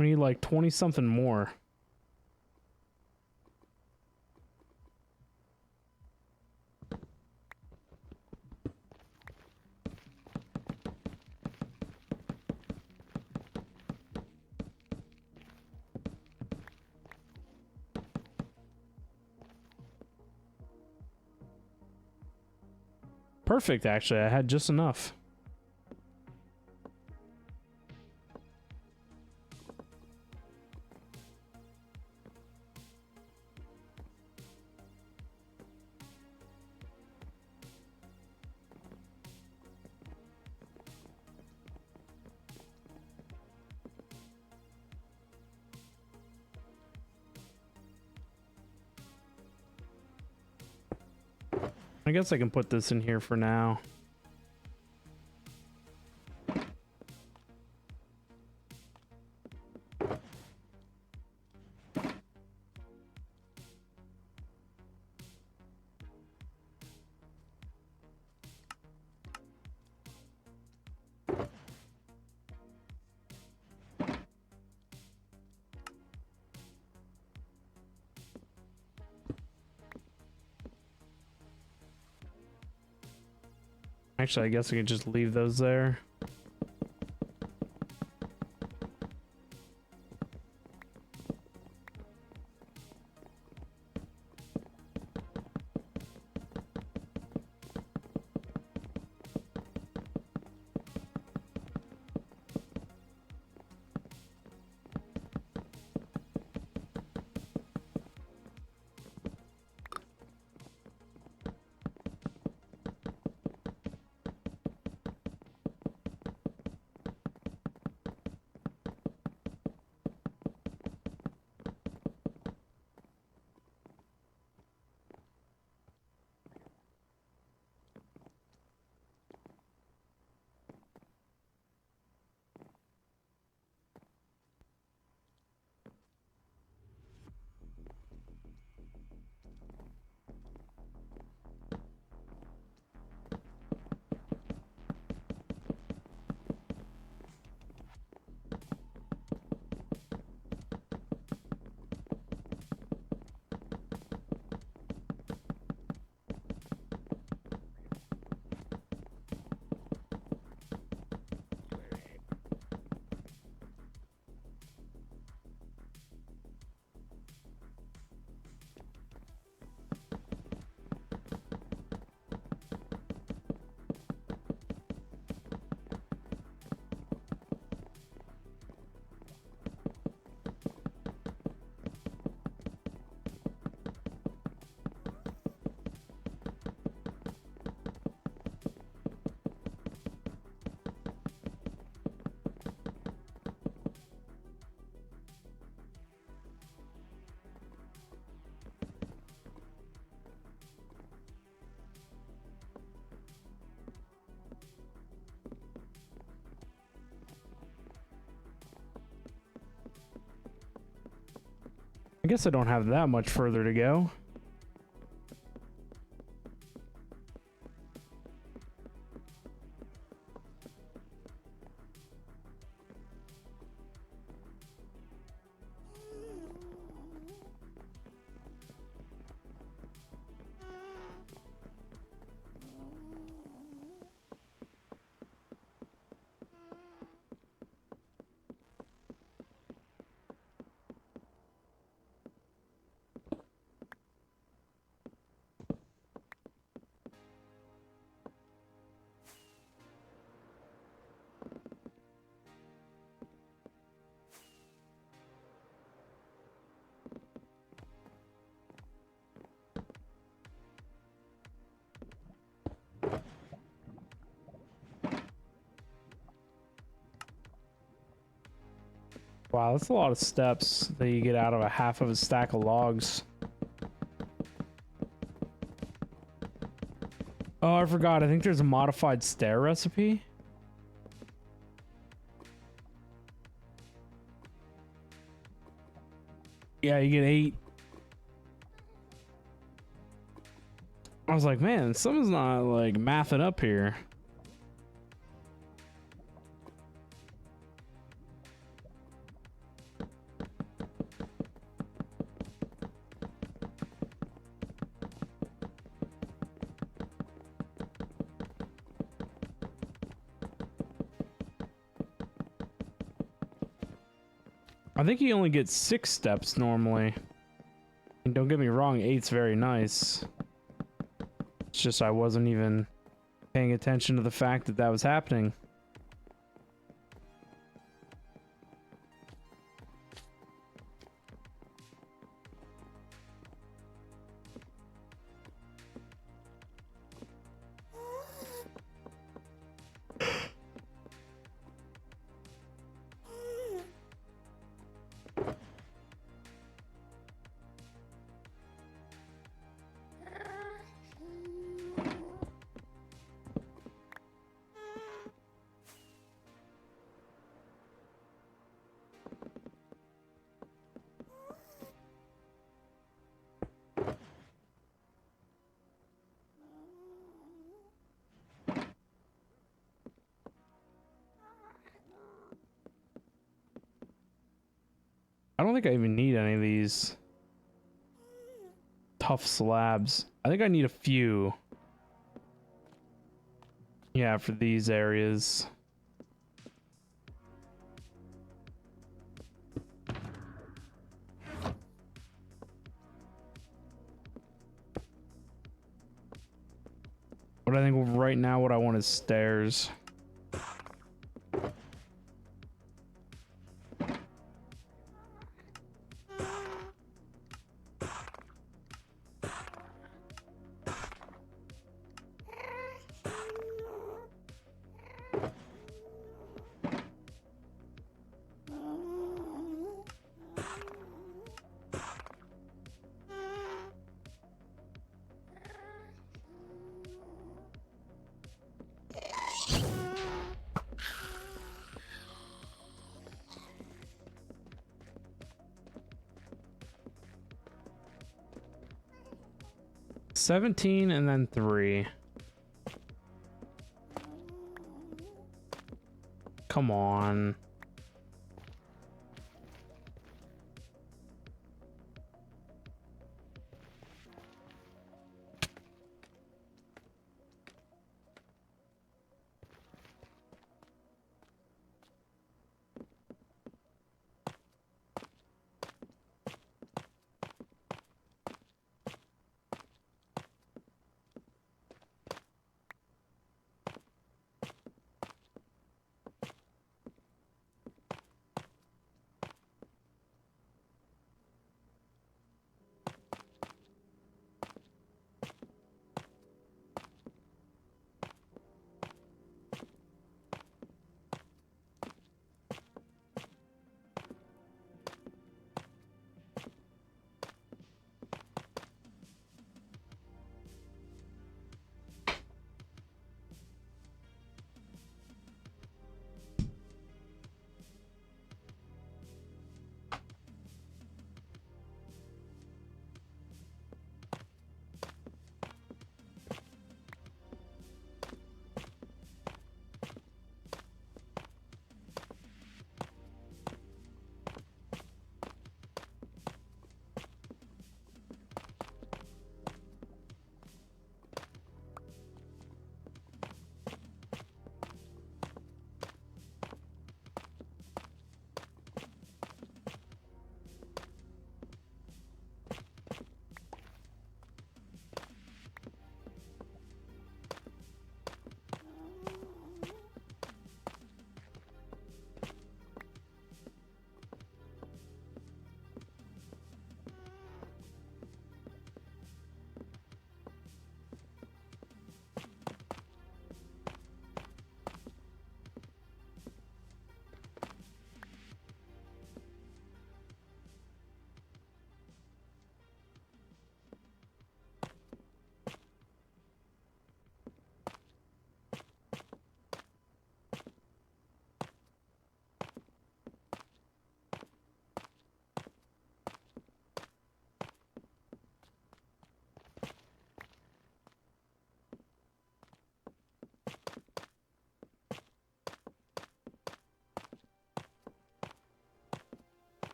We need like 20 something more. Perfect, actually. I had just enough. I guess I can put this in here for now. Actually, I guess I can just leave those there. I guess I don't have that much further to go. Wow, that's a lot of steps that you get out of a half of a stack of logs. Oh, I forgot. I think there's a modified stair recipe. Yeah, you get 8. I was like, man, something's not like mathing up here. I think you only get 6 steps normally. And don't get me wrong, 8's very nice. It's just I wasn't even paying attention to the fact that that was happening. I don't think I even need any of these tough slabs. I think I need a few. Yeah, for these areas. But I think right now what I want is stairs. $17 and then 3. Come on.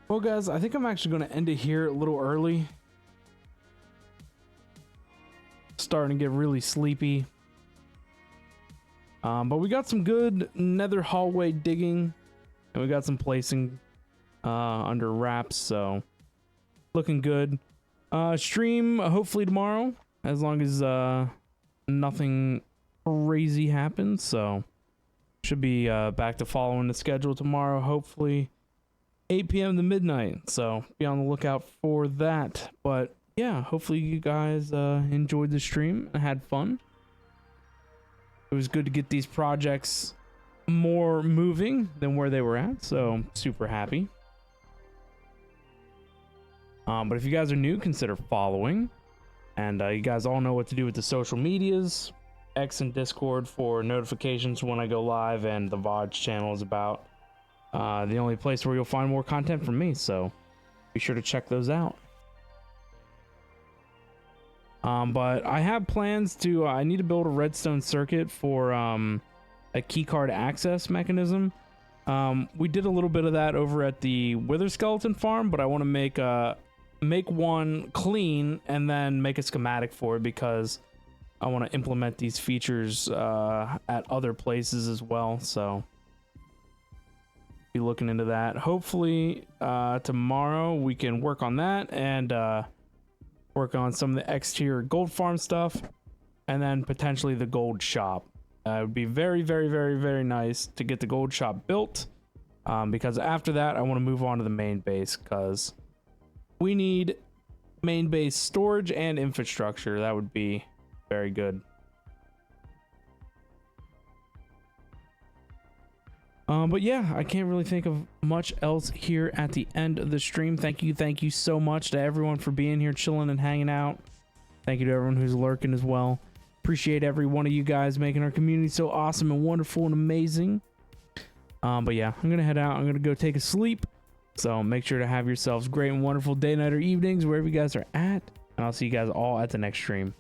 Well, guys, I think I'm actually going to end it here a little early. Starting to get really sleepy. But we got some good nether hallway digging, and we got some placing under wraps, so looking good. Stream hopefully tomorrow, as long as nothing crazy happens. So should be back to following the schedule tomorrow, hopefully 8 p.m. to midnight. So be on the lookout for that. But yeah, hopefully you guys enjoyed the stream and had fun. It was good to get these projects more moving than where they were at, so super happy. But if you guys are new, consider following. And you guys all know what to do with the social medias. X and Discord for notifications when I go live, and the VOD channel is about the only place where you'll find more content from me, so be sure to check those out. But I have plans to, I need to build a redstone circuit for a keycard access mechanism. We did a little bit of that over at the Wither Skeleton farm, but I want to make one clean and then make a schematic for it, because I want to implement these features at other places as well. So be looking into that. Hopefully tomorrow we can work on that and work on some of the exterior gold farm stuff, and then potentially the gold shop. It would be very, very, very, very nice to get the gold shop built, because after that I want to move on to the main base, because we need main base storage and infrastructure. That would be very good. But yeah, I can't really think of much else here at the end of the stream. Thank you so much to everyone for being here, chilling and hanging out. Thank you to everyone who's lurking as well. Appreciate every one of you guys making our community so awesome and wonderful and amazing. But yeah, I'm gonna head out. I'm gonna go take a sleep. So make sure to have yourselves great and wonderful day, night, or evenings, wherever you guys are at. And I'll see you guys all at the next stream.